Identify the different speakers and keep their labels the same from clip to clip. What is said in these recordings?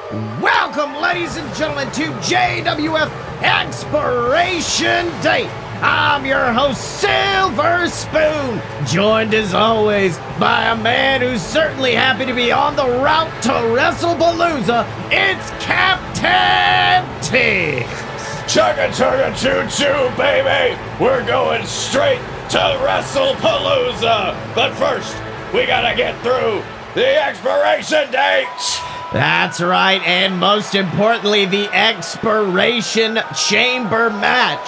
Speaker 1: Welcome, ladies and gentlemen, to JWF Expiration Date. I'm your host, Silver Spoon, joined as always by a man who's certainly happy to be on the route to WrestlePalooza. It's Captain Tibbs.
Speaker 2: Chugga chugga choo choo, baby! We're going straight to WrestlePalooza! But first, we gotta get through the expiration date!
Speaker 1: That's right, and most importantly, the Expiration Chamber match.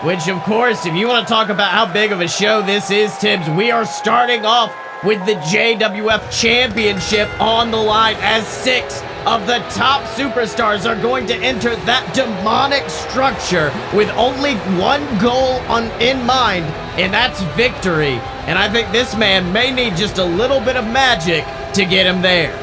Speaker 1: Which, of course, if you want to talk about how big of a show this is, Tibbs, we are starting off with the JWF Championship on the line as 6 of the top superstars are going to enter that demonic structure with only one goal in mind, and that's victory. And I think this man may need just a little bit of magic to get him there.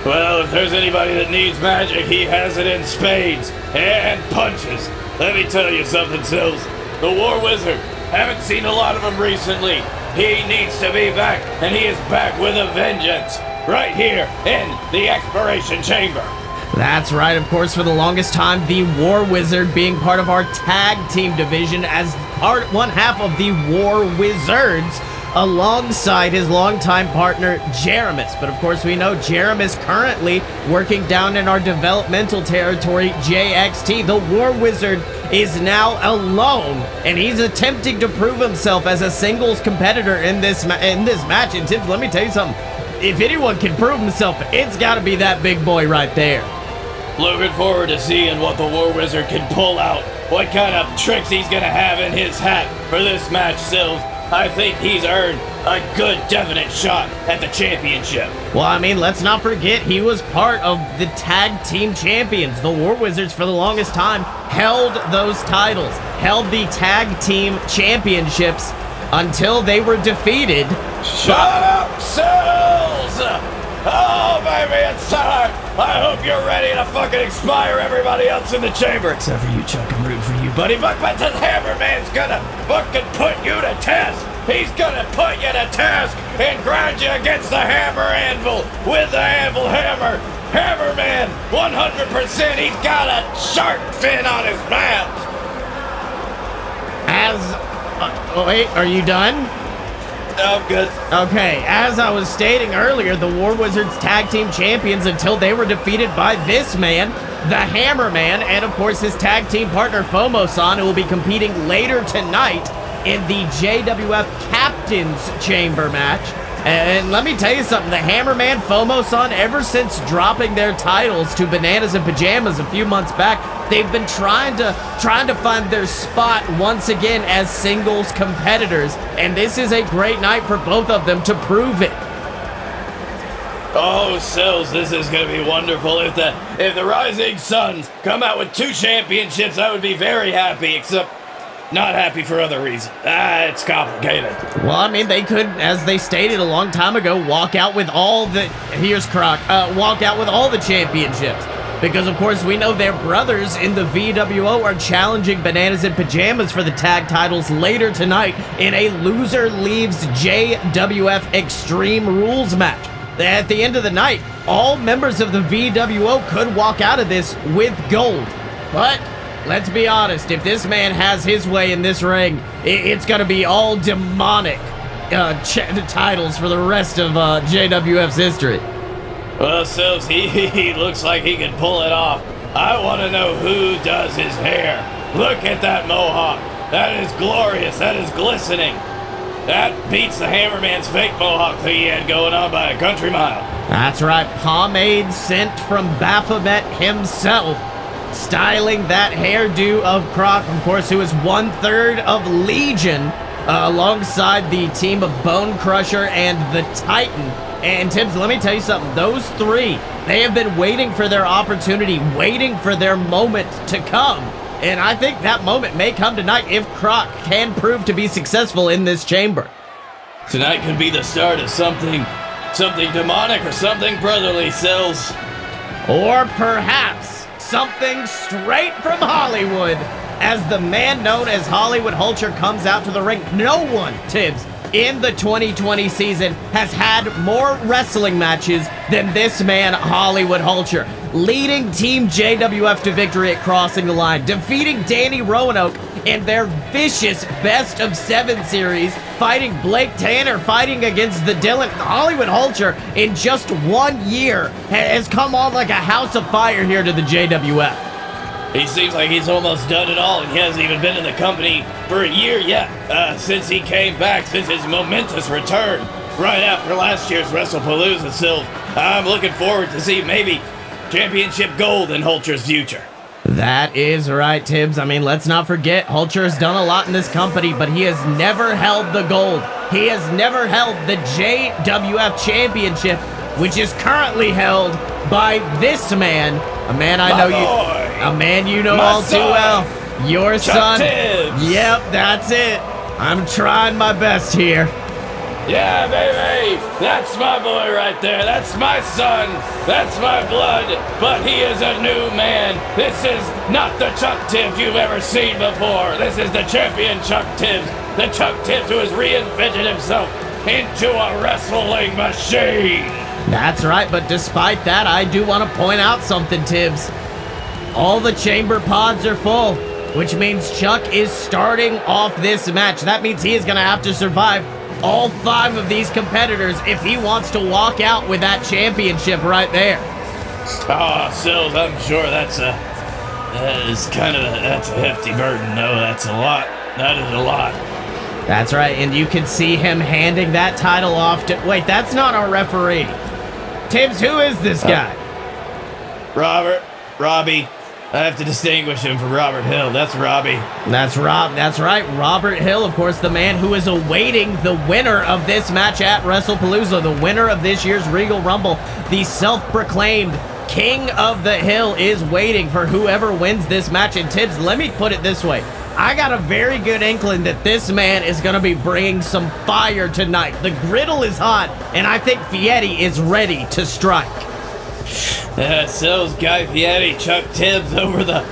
Speaker 2: Well, if there's anybody that needs magic, he has it in spades and punches. Let me tell you something, Sills. The War Wizard, haven't seen a lot of him recently. He needs to be back, and he is back with a vengeance. Right here in the Expiration Chamber.
Speaker 1: That's right, of course, for the longest time, the War Wizard being part of our tag team division as one half of the War Wizards, alongside his longtime partner, Jeramis. But of course, we know Jeramis currently working down in our developmental territory, JXT. The War Wizard is now alone, and he's attempting to prove himself as a singles competitor in this match. And Tibbs, let me tell you something. If anyone can prove himself, it's got to be that big boy right there.
Speaker 2: Looking forward to seeing what the War Wizard can pull out. What kind of tricks he's going to have in his hat for this match, Sills. I think he's earned a good, definite shot at the championship.
Speaker 1: Well, I mean, let's not forget, he was part of the tag team champions. The War Wizards, for the longest time, held those titles, held the tag team championships until they were defeated.
Speaker 2: Shut up, Sills! Oh, baby, it's time! I hope you're ready to fucking expire everybody else in the chamber. Except for you, Chuck. I'm rooting for you, buddy. But the Hammerman's gonna fucking put you to test. He's gonna put you to test and grind you against the hammer anvil with the anvil hammer. Hammerman, 100%. He's got a shark fin on his mouth.
Speaker 1: Wait, are you done?
Speaker 2: I'm good.
Speaker 1: Okay, as I was stating earlier, the War Wizards tag team champions until they were defeated by this man, the Hammerman, and of course his tag team partner Fomo-San, who will be competing later tonight in the JWF Captain's Chamber match. And let me tell you something, the Hammerman, Fomo-San, ever since dropping their titles to Bananas and Pajamas a few months back, they've been trying to find their spot once again as singles competitors, and this is a great night for both of them to prove it.
Speaker 2: Oh, Sills, this is going to be wonderful. If the Rising Suns come out with 2 championships, I would be very happy, except not happy for other reasons. It's complicated.
Speaker 1: Well, I mean, they could, as they stated a long time ago, walk out with all the championships. Because, of course, we know their brothers in the VWO are challenging Bananas and Pajamas for the tag titles later tonight in a loser leaves JWF Extreme Rules match. At the end of the night, all members of the VWO could walk out of this with gold. But let's be honest, if this man has his way in this ring, it's going to be all demonic titles for the rest of JWF's history.
Speaker 2: Well, Sills, he looks like he can pull it off. I want to know who does his hair. Look at that mohawk. That is glorious. That is glistening. That beats the Hammerman's fake mohawk that he had going on by a country mile.
Speaker 1: That's right. Pomade sent from Baphomet himself, styling that hairdo of CRAAK, of course, who is 1/3 of Legion, alongside the team of Bone Crusher and the Titan. And Tibbs, let me tell you something. Those 3, they have been waiting for their opportunity, waiting for their moment to come. And I think that moment may come tonight if CRAAK can prove to be successful in this chamber.
Speaker 2: Tonight could be the start of something demonic or something brotherly, Sills.
Speaker 1: Or perhaps something straight from Hollywood as the man known as Hollywood Hulcher comes out to the ring. No one, Tibbs, in the 2020 season has had more wrestling matches than this man, Hollywood Hulcher, leading Team JWF to victory at Crossing the Line, defeating Danny Roanoke in their vicious Best of 7 series, fighting Blake Tanner, fighting against the Dylan. Hollywood Hulcher, in just 1 year, has come on like a house of fire here to the JWF.
Speaker 2: He seems like he's almost done it all, and he hasn't even been in the company for a year yet, since he came back, since his momentous return right after last year's WrestlePalooza. So I'm looking forward to see maybe championship gold in Hulcher's future.
Speaker 1: That is right, Tibbs. I mean, let's not forget, Hulcher has done a lot in this company, but he has never held the gold. He has never held the JWF Championship, which is currently held by this man, a man I know you, a man you know all too well, your son.
Speaker 2: Tibbs.
Speaker 1: Yep, that's it. I'm trying my best here.
Speaker 2: Yeah, baby, that's my boy right there. That's my son. That's my blood. But he is a new man. This is not the Chuck Tibbs you've ever seen before. This is the champion Chuck Tibbs. The Chuck Tibbs who has reinvented himself into a wrestling machine.
Speaker 1: That's right, but despite that, I do want to point out something, Tibbs. All the chamber pods are full, which means Chuck is starting off this match. That means he is going to have to survive all 5 of these competitors if he wants to walk out with that championship right there.
Speaker 2: Oh, Sills, I'm sure that's a hefty burden. No, that's a lot. That is a lot.
Speaker 1: That's right, and you can see him handing that title off to... Wait, that's not our referee. Tibbs, who is this guy?
Speaker 2: Robbie. I have to distinguish him from Robert Hill. That's Robbie.
Speaker 1: That's right. Robert Hill, of course, the man who is awaiting the winner of this match at WrestlePalooza, the winner of this year's Regal Rumble, the self-proclaimed King of the Hill, is waiting for whoever wins this match. And Tibbs, let me put it this way. I got a very good inkling that this man is going to be bringing some fire tonight. The griddle is hot, and I think Fieri is ready to strike.
Speaker 2: So's Guy Fieri, Chuck Tibbs, over the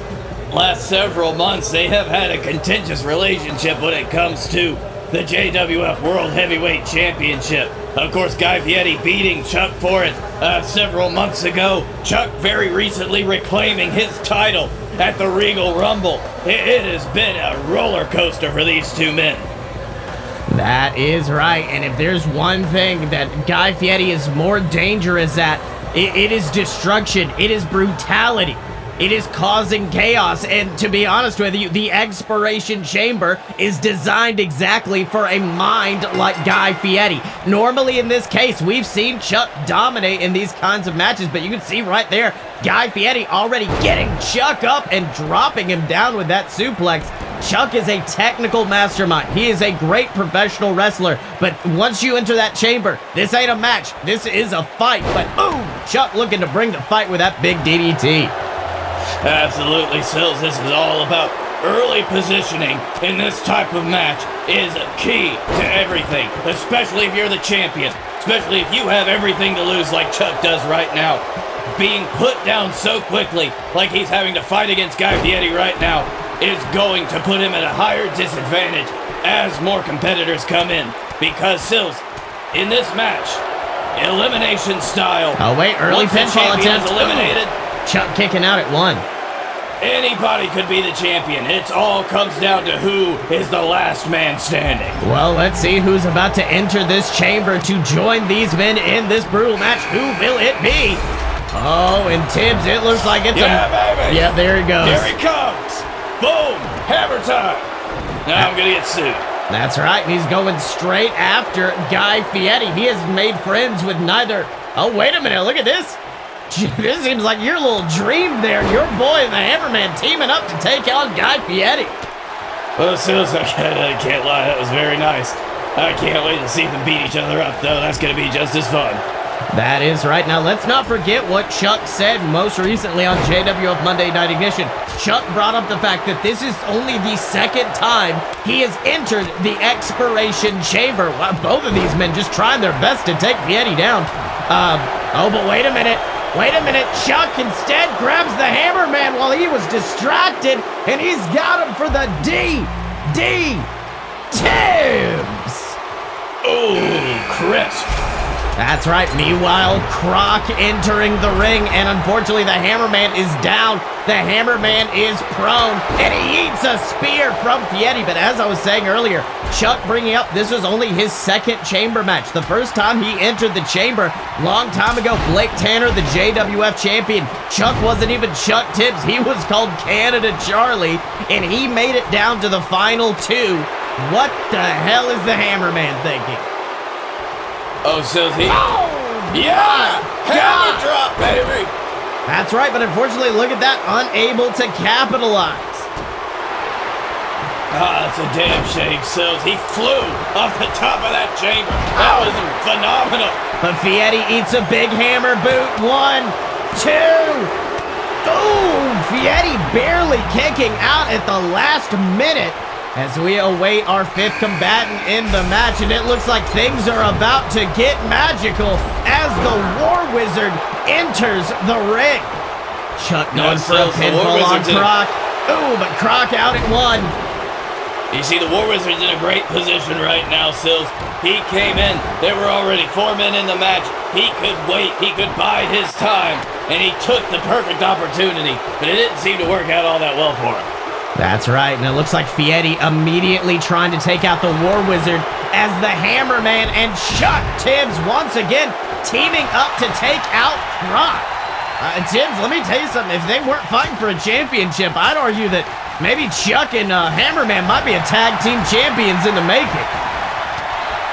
Speaker 2: last several months, they have had a contentious relationship when it comes to the JWF World Heavyweight Championship. Of course, Guy Fieri beating Chuck for it several months ago. Chuck very recently reclaiming his title at the Regal Rumble. It has been a roller coaster for these two men.
Speaker 1: That is right, and if there's one thing that Guy Fieri is more dangerous at, it is destruction, it is brutality, it is causing chaos, and to be honest with you, the Expiration Chamber is designed exactly for a mind like Guy Fieri. Normally in this case, we've seen Chuck dominate in these kinds of matches, but you can see right there, Guy Fieri already getting Chuck up and dropping him down with that suplex. Chuck is a technical mastermind. He is a great professional wrestler, but once you enter that chamber, this ain't a match. This is a fight, but boom, Chuck looking to bring the fight with that big DDT.
Speaker 2: Absolutely, Sills. This is all about early positioning in this type of match is key to everything, especially if you're the champion, especially if you have everything to lose like Chuck does right now. Being put down so quickly, like he's having to fight against Guy Fieri right now, is going to put him at a higher disadvantage as more competitors come in. Because, Sills, in this match, elimination style.
Speaker 1: Oh, wait, early pinfall attempt.
Speaker 2: Eliminated.
Speaker 1: Chuck kicking out at 1.
Speaker 2: Anybody could be the champion. It all comes down to who is the last man standing.
Speaker 1: Well, let's see who's about to enter this chamber to join these men in this brutal match. Who will it be? Oh, and Tibbs, it looks like it's
Speaker 2: baby.
Speaker 1: Yeah, there he goes.
Speaker 2: Here he comes. Boom! Hammer time! Now I'm gonna get sued.
Speaker 1: That's right, and he's going straight after Guy Fieri. He has made friends with neither... Oh, wait a minute, look at this. This seems like your little dream there. Your boy and the Hammerman teaming up to take on Guy Fieri.
Speaker 2: Well, Sills, I can't lie, that was very nice. I can't wait to see them beat each other up, though. That's gonna be just as fun.
Speaker 1: That is right. Now, let's not forget what Chuck said most recently on JWF Monday Night Ignition. Chuck brought up the fact that this is only the second time he has entered the Expiration Chamber. Wow, both of these men just trying their best to take Fieri down. Oh, but wait a minute. Wait a minute. Chuck instead grabs the Hammerman while he was distracted, and he's got him for the DD Tibbs.
Speaker 2: Oh, crisp.
Speaker 1: That's right. Meanwhile, CRAAK entering the ring, and unfortunately, the Hammerman is down. The Hammerman is prone, and he eats a spear from Fieri. But as I was saying earlier, Chuck bringing up this was only his second chamber match. The first time he entered the chamber, long time ago, Blake Tanner, the JWF champion. Chuck wasn't even Chuck Tibbs. He was called Canada Charlie, and he made it down to the final two. What the hell is the Hammerman thinking?
Speaker 2: Oh, so he...
Speaker 1: Oh!
Speaker 2: Yeah! Hammer drop, baby!
Speaker 1: That's right, but unfortunately, look at that, unable to capitalize.
Speaker 2: Ah, that's a damn shame, Sills. He flew off the top of that chamber. That was phenomenal.
Speaker 1: But Fieri eats a big hammer boot. 1, 2. Ooh, Fieri barely kicking out at the last minute as we await our fifth combatant in the match, and it looks like things are about to get magical as the War Wizard enters the ring. Chuck going for a pinfall on CRAAK. Ooh, but CRAAK out at 1.
Speaker 2: You see, the War Wizard's in a great position right now, Sills. He came in. There were already 4 men in the match. He could wait. He could bide his time, and he took the perfect opportunity, but it didn't seem to work out all that well for him.
Speaker 1: That's right, and it looks like Fieri immediately trying to take out the War Wizard as the Hammerman and Chuck Tibbs once again teaming up to take out CRAAK. Tibbs, let me tell you something. If they weren't fighting for a championship, I'd argue that maybe Chuck and Hammerman might be a tag team champions in the making.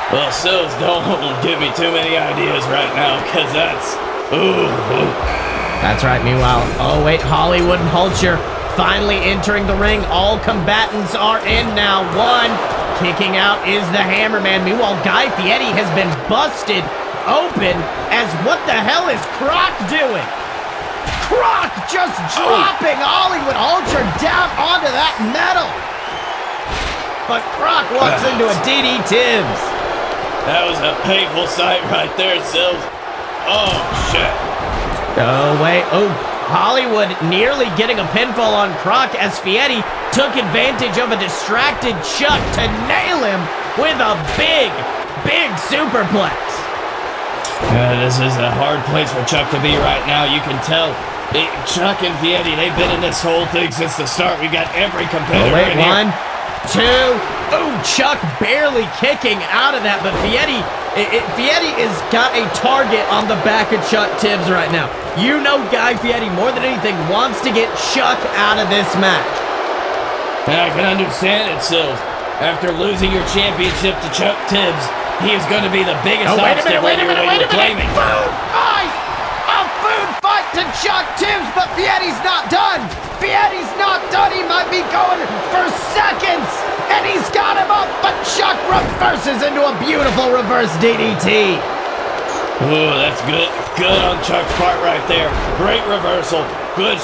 Speaker 2: Well, Sills, don't give me too many ideas right now, because that's... Ooh.
Speaker 1: That's right, meanwhile, oh wait, Hollywood and Hulcher finally entering the ring. All combatants are in now. 1 kicking out is the Hammerman. Meanwhile, Guy Fieri has been busted open as what the hell is CRAAK doing? CRAAK just dropping Hollywood Hulcher down onto that metal. But CRAAK walks into a DD Tibbs.
Speaker 2: That was a painful sight right there, Sills. Oh, shit.
Speaker 1: Oh, wait. Oh, Hollywood nearly getting a pinfall on CRAAK as Fieri took advantage of a distracted Chuck to nail him with a big, big superplex.
Speaker 2: This is a hard place for Chuck to be right now. You can tell Chuck and Fieri, they've been in this whole thing since the start. We've got every competitor in here.
Speaker 1: 1, 2. Oh, Chuck barely kicking out of that, but Fieri has got a target on the back of Chuck Tibbs right now. You know Guy Fieri, more than anything, wants to get Chuck out of this match.
Speaker 2: And I can understand it, Sills. After losing your championship to Chuck Tibbs, he is going to be the biggest obstacle in your way to claiming.
Speaker 1: Food fight! A food fight to Chuck Tibbs, but Fieri's not done. Fieri's not done. He might be going for seconds, and he's got him up, but Chuck reverses into a beautiful reverse DDT.
Speaker 2: Ooh, that's good. Good on Chuck's part right there. Great reversal. Good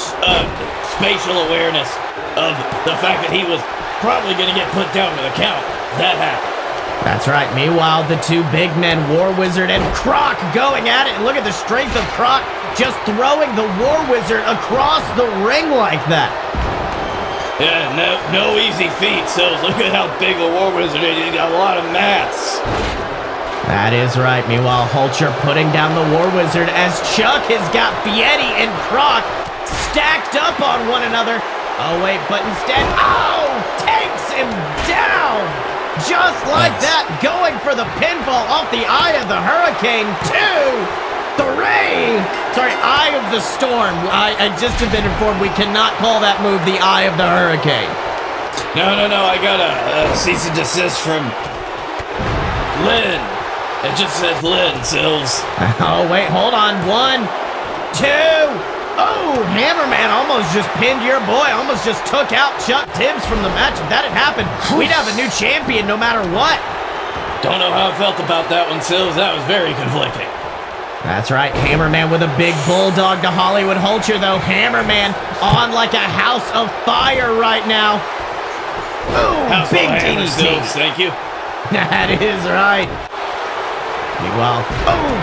Speaker 2: spatial awareness of the fact that he was probably going to get put down for the count. That happened.
Speaker 1: That's right. Meanwhile, the 2 big men, War Wizard and CRAAK, going at it. And look at the strength of CRAAK just throwing the War Wizard across the ring like that.
Speaker 2: Yeah, no easy feat, Sills. Look at how big the War Wizard is. He's got a lot of mass.
Speaker 1: That is right. Meanwhile, Hulcher putting down the War Wizard as Chuck has got Fieri and CRAAK stacked up on one another. Oh, wait, but instead, takes him down. Just like that, going for the pinfall off the Eye of the Hurricane 2. 3. Sorry, Eye of the Storm. I just have been informed we cannot call that move the Eye of the Hurricane.
Speaker 2: No. I got a cease and desist from Lynn. It just says Lynn, Sills.
Speaker 1: Oh, wait, hold on. 1, 2. Oh, Hammerman almost just pinned your boy. Almost just took out Chuck Tibbs from the match. If that had happened, we'd have a new champion no matter what.
Speaker 2: Don't know how I felt about that one, Sills. That was very conflicting.
Speaker 1: That's right. Hammerman with a big bulldog to Hollywood Hulcher, though. Hammerman on like a house of fire right now. Ooh,
Speaker 2: house
Speaker 1: big
Speaker 2: DDT.
Speaker 1: DDT.
Speaker 2: Thank you.
Speaker 1: That is right. Meanwhile,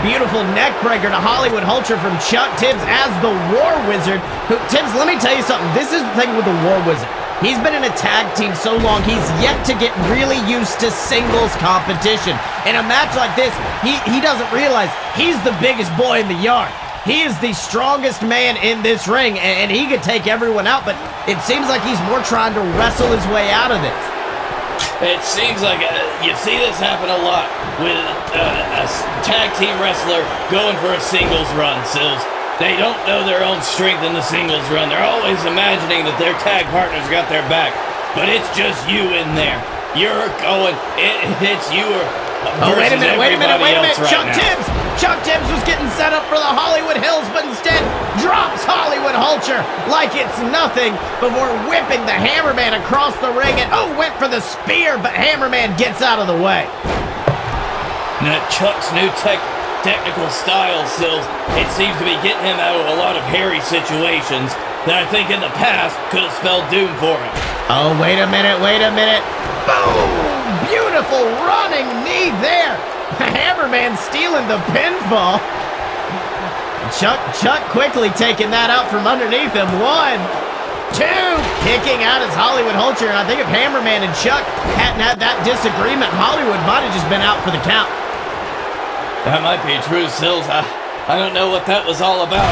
Speaker 1: beautiful neck breaker to Hollywood Hulcher from Chuck Tibbs as the War Wizard. Tibbs, let me tell you something. This is the thing with the War Wizard. He's been in a tag team so long, he's yet to get really used to singles competition. In a match like this, he doesn't realize he's the biggest boy in the yard. He is the strongest man in this ring, and he could take everyone out, but it seems like he's more trying to wrestle his way out of this.
Speaker 2: It seems like you see this happen a lot with a tag team wrestler going for a singles run, Sills. They don't know their own strength in the singles run. They're always imagining that their tag partners got their back, but it's just you in there. You're going, it's you or
Speaker 1: wait a minute.
Speaker 2: right
Speaker 1: Chuck
Speaker 2: now.
Speaker 1: Tibbs! Chuck Tibbs was getting set up for the Hollywood Hills, but instead drops Hollywood Hulcher like it's nothing before whipping the Hammerman across the ring and went for the spear, but Hammerman gets out of the way.
Speaker 2: Now Chuck's new technical style, Sills, it seems to be getting him out of a lot of hairy situations that I think in the past could have spelled doom for him.
Speaker 1: Oh, wait a minute. Boom! Beautiful running knee there. Hammerman stealing the pinfall. Chuck quickly taking that out from underneath him. 1, 2, kicking out his Hollywood Hulcher. And I think if Hammerman and Chuck hadn't had that disagreement, Hollywood might have just been out for the count.
Speaker 2: That might be true, Sills. I don't know what that was all about.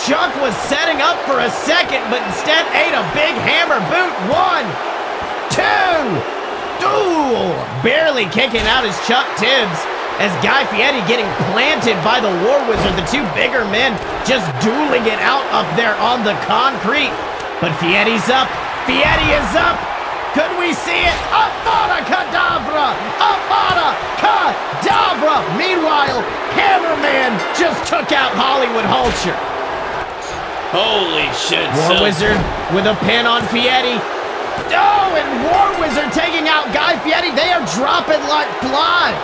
Speaker 1: Chuck was setting up for a second, but instead ate a big hammer boot. 1, 2, barely kicking out his Chuck Tibbs as Guy Fieri getting planted by the War Wizard. The two bigger men just dueling it out up there on the concrete. But Fieri's up. Fieri is up. Could we see it? Avada Kedavra! Avada Kedavra! Meanwhile, Hammerman just took out Hollywood Hulcher.
Speaker 2: Holy shit,
Speaker 1: War Wizard with a pin on Fieri. Oh, and War Wizard taking out Guy Fieri. They are dropping like flies.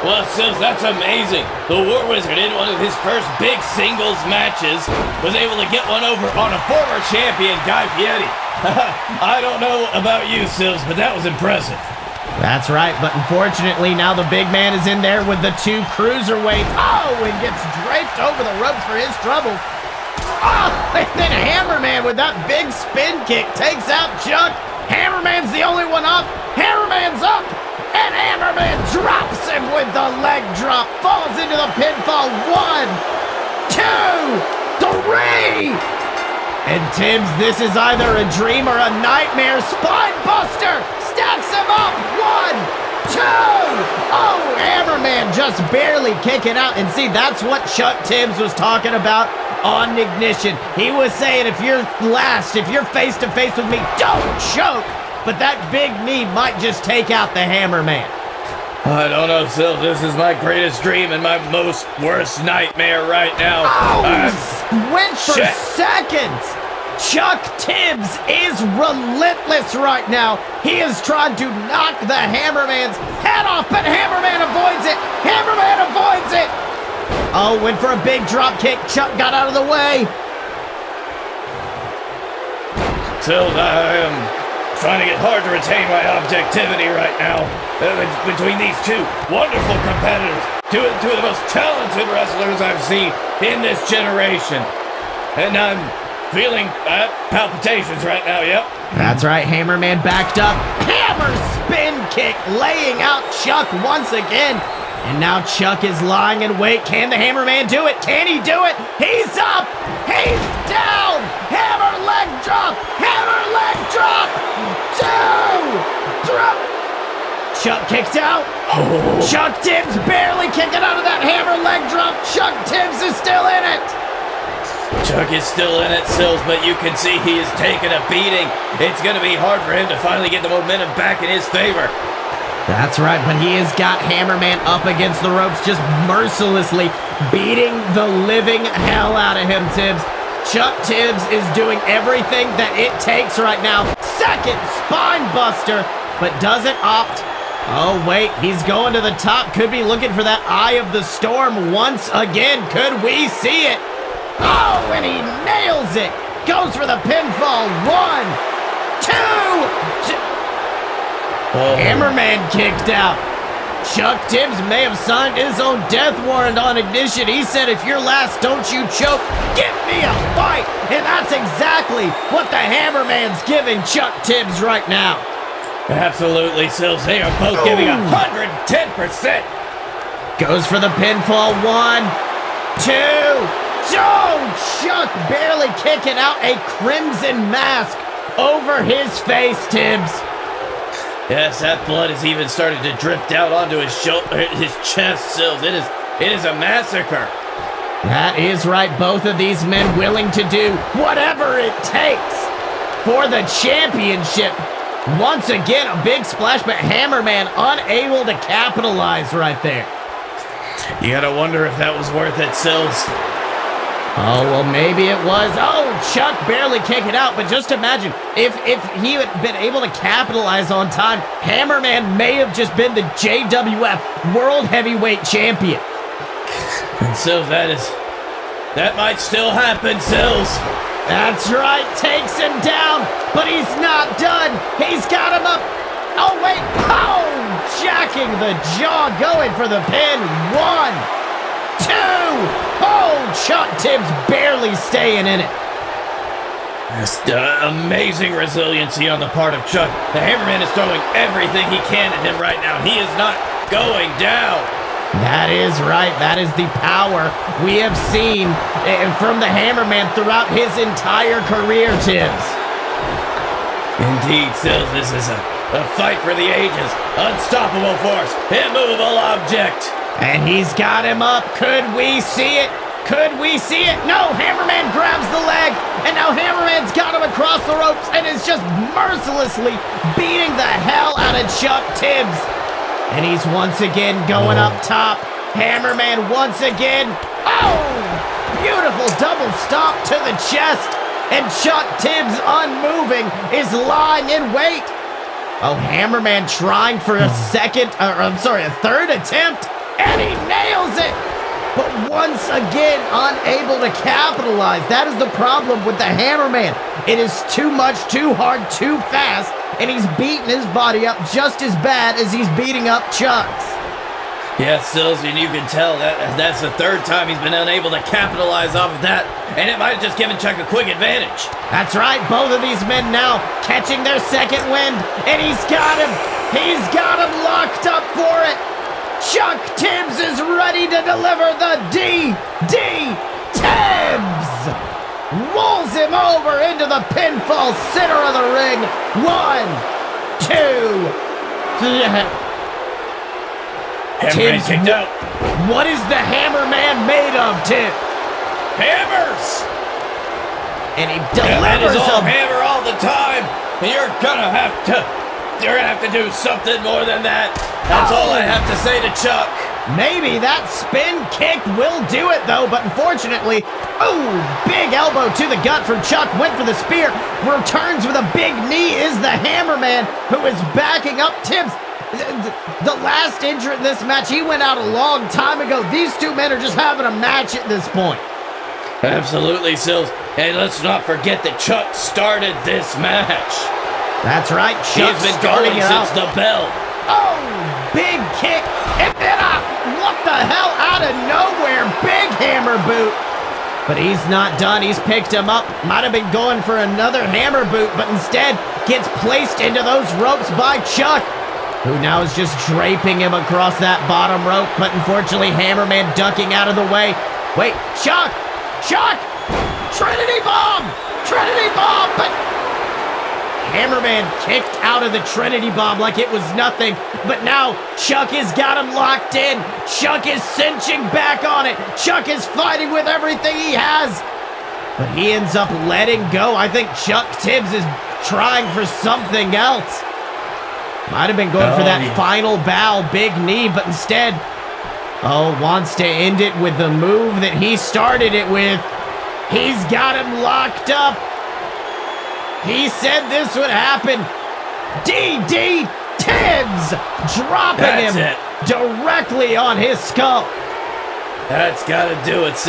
Speaker 2: Well, Sills, that's amazing. The War Wizard, in one of his first big singles matches, was able to get one over on a former champion, Guy Fieri. I don't know about you, Sills, but that was impressive.
Speaker 1: That's right, but unfortunately, now the big man is in there with the two cruiserweights. Oh, and gets draped over the ropes for his troubles. Oh, and then Hammerman with that big spin kick takes out Chuck. Hammerman's the only one up. Hammerman's up. And Hammerman drops him with the leg drop. Falls into the pinfall. 1, 2, 3. And Tibbs, this is either a dream or a nightmare. Spine buster. Stacks him up. 1, 2. Oh, Hammerman just barely kicking out. And see, that's what Chuck Tibbs was talking about on Ignition. He was saying, if you're face to face with me, don't choke. But that big knee might just take out the Hammerman.
Speaker 2: I don't know, Sil. This is my greatest dream and my most worst nightmare right now.
Speaker 1: Went for seconds. Chuck Tibbs is relentless right now. He is trying to knock the Hammerman's head off, but Hammerman avoids it. Hammerman avoids it. Oh, went for a big drop kick. Chuck got out of the way.
Speaker 2: Sil, I am finding it hard to retain my objectivity right now between these two wonderful competitors, two of the most talented wrestlers I've seen in this generation. And I'm feeling palpitations right now, yep.
Speaker 1: That's right, Hammerman backed up. Hammer spin kick, laying out Chuck once again. And now Chuck is lying in wait. Can the Hammerman do it? Can he do it? He's up! He's down! Hammer leg drop! Hammer leg drop! 2! Drop! Chuck kicked out.
Speaker 2: Oh.
Speaker 1: Chuck Tibbs barely kicking out of that hammer leg drop. Chuck Tibbs is still in it.
Speaker 2: Chuck is still in it, Sills, but you can see he is taking a beating. It's going to be hard for him to finally get the momentum back in his favor.
Speaker 1: That's right, but he has got Hammerman up against the ropes, just mercilessly beating the living hell out of him, Tibbs. Chuck Tibbs is doing everything that it takes right now. Second spine buster, but doesn't opt. Oh, wait, he's going to the top. Could be looking for that eye of the storm once again. Could we see it? Oh, and he nails it. Goes for the pinfall. 1, 2.
Speaker 2: Oh.
Speaker 1: Hammerman kicked out. Chuck Tibbs may have signed his own death warrant on Ignition. He said, if you're last, don't you choke. Give me a fight. And that's exactly what the Hammerman's giving Chuck Tibbs right now.
Speaker 2: Absolutely, Sills. They are both giving 110%.
Speaker 1: Goes for the pinfall. 1, 2. Oh, Chuck barely kicking out a crimson mask over his face, Tibbs.
Speaker 2: Yes, that blood has even started to drip down onto his shoulder, his chest, Sills. It is a massacre.
Speaker 1: That is right. Both of these men willing to do whatever it takes for the championship. Once again, a big splash, but Hammerman unable to capitalize right there.
Speaker 2: You gotta wonder if that was worth it, Sills.
Speaker 1: Oh, well, maybe it was. Oh, Chuck barely kicking out, but just imagine if he had been able to capitalize on time, Hammerman may have just been the JWF World Heavyweight Champion.
Speaker 2: And Sills, that might still happen, Sills.
Speaker 1: That's right, takes him down, but he's not done. He's got him up. Oh, wait. Oh, jacking the jaw, going for the pin. 1, 2. Oh, Chuck Tibbs barely staying in it.
Speaker 2: Just amazing resiliency on the part of Chuck. The Hammerman is throwing everything he can at him right now. He is not going down.
Speaker 1: That is right. That is the power we have seen from the Hammerman throughout his entire career, Tibbs.
Speaker 2: Indeed, Sills, this is a fight for the ages. Unstoppable force, immovable object.
Speaker 1: And he's got him up. Could we see it? Could we see it? No, Hammerman grabs the leg, and now Hammerman's got him across the ropes and is just mercilessly beating the hell out of Chuck Tibbs. And he's once again going up top. Hammerman once again. Oh! Beautiful double stomp to the chest. And Chuck Tibbs, unmoving, is lying in wait. Oh, Hammerman trying for a third attempt. And he nails it. But once again, unable to capitalize. That is the problem with the Hammerman. It is too much, too hard, too fast, and he's beating his body up just as bad as he's beating up Chuck's.
Speaker 2: Yeah, Sills, and you can tell that's the third time he's been unable to capitalize off of that, and it might have just given Chuck a quick advantage.
Speaker 1: That's right, both of these men now catching their second wind, and he's got him. He's got him locked up for it. Chuck Tibbs is ready to deliver the DD. Tibbs rolls him over into the pinfall center of the ring. 1, 2, 3.
Speaker 2: Hammerman kicked out.
Speaker 1: What is the Hammerman made of, Tim?
Speaker 2: Hammers!
Speaker 1: And he
Speaker 2: That
Speaker 1: delivers
Speaker 2: is all
Speaker 1: them.
Speaker 2: hammer all the time. And you're gonna have to do something more than that. That's all I have to say to Chuck.
Speaker 1: Maybe that spin kick will do it, though, but unfortunately, ooh, big elbow to the gut from Chuck, went for the spear, returns with a big knee is the Hammerman, who is backing up Tibbs. The last entrant in this match, he went out a long time ago. These two men are just having a match at this point.
Speaker 2: Absolutely, Sills. And let's not forget that Chuck started this match.
Speaker 1: That's right, Chuck
Speaker 2: He's been
Speaker 1: starting
Speaker 2: going
Speaker 1: it
Speaker 2: since
Speaker 1: out.
Speaker 2: the bell.
Speaker 1: Oh, big kick, and then what the hell, out of nowhere, big hammer boot. But he's not done, he's picked him up, might have been going for another hammer boot, but instead gets placed into those ropes by Chuck, who now is just draping him across that bottom rope, but unfortunately Hammerman ducking out of the way. Wait, Chuck, Trinity Bomb, but Hammerman kicked out of the Trinity Bomb like it was nothing, but now Chuck has got him locked in. Chuck is cinching back on it. Chuck is fighting with everything he has, but he ends up letting go. I think Chuck Tibbs is trying for something else. Might have been going for that final bow, big knee, but instead, wants to end it with the move that he started it with. He's got him locked up. He said this would happen. DD Tibbs dropping him directly on his skull.
Speaker 2: That's got to do it.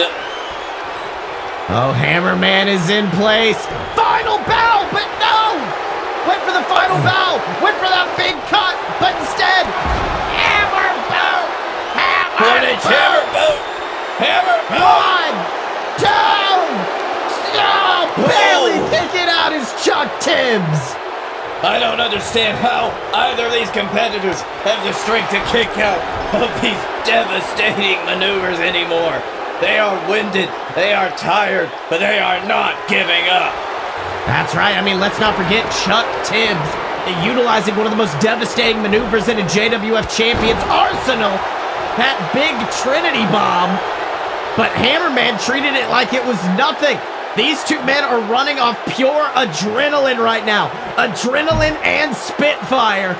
Speaker 1: Oh, Hammerman is in place. Final bow, but no! Went for the final bow. Went for that big cut, but instead, Hammer
Speaker 2: 1-inch hammer boot. Hammer boot.
Speaker 1: 1, 2, oh, barely picking out his Chuck Tibbs.
Speaker 2: I don't understand how either of these competitors have the strength to kick out of these devastating maneuvers anymore. They are winded, they are tired, but they are not giving up.
Speaker 1: That's right. I mean, let's not forget Chuck Tibbs utilizing one of the most devastating maneuvers in a JWF champion's arsenal. That big Trinity bomb. But Hammerman treated it like it was nothing. These two men are running off pure adrenaline right now. Adrenaline and Spitfire.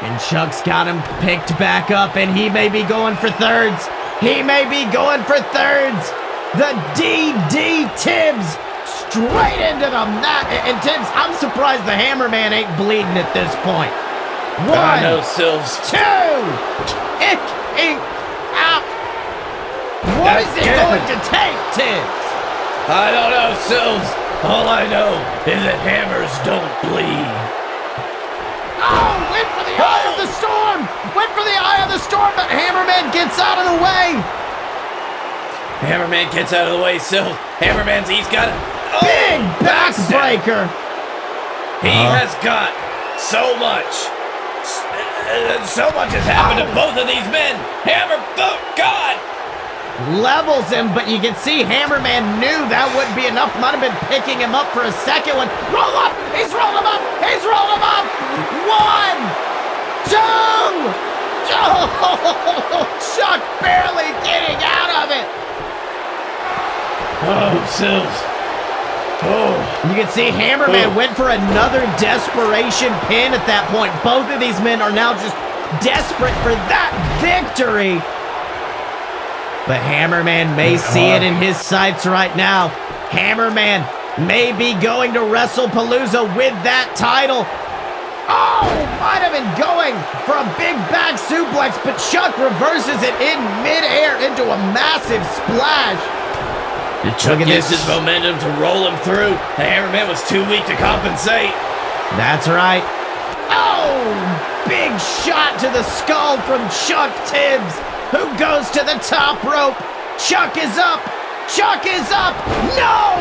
Speaker 1: And Chuck's got him picked back up, and he may be going for thirds. He may be going for thirds. The DD Tibbs straight into the mat. And Tibbs, I'm surprised the Hammerman ain't bleeding at this point. 1,
Speaker 2: I know, Sills.
Speaker 1: 2, out. What is it going to take, Tibbs?
Speaker 2: I don't know, Sills. All I know is that hammers don't bleed.
Speaker 1: Oh, went for the eye of the storm. Went for the eye of the storm, but Hammerman gets out of the way.
Speaker 2: Hammerman gets out of the way, Sills. He's got it. Oh,
Speaker 1: Big backbreaker.
Speaker 2: He has got so much. So much has happened to both of these men. Hammer, oh, God.
Speaker 1: Levels him, but you can see Hammerman knew that wouldn't be enough. Might have been picking him up for a second one. Roll up! He's rolled him up! He's rolled him up! 1, 2! Oh, Chuck barely getting out of it.
Speaker 2: Oh, Sills. Oh.
Speaker 1: You can see Hammerman went for another desperation pin at that point. Both of these men are now just desperate for that victory. But Hammerman may see it in his sights right now. Hammerman may be going to WrestlePalooza with that title. Oh, might have been going for a big back suplex, but Chuck reverses it in midair into a massive splash.
Speaker 2: Chuck used his momentum to roll him through. The Hammerman was too weak to compensate.
Speaker 1: That's right. Oh, big shot to the skull from Chuck Tibbs, who goes to the top rope. Chuck is up. Chuck is up. No!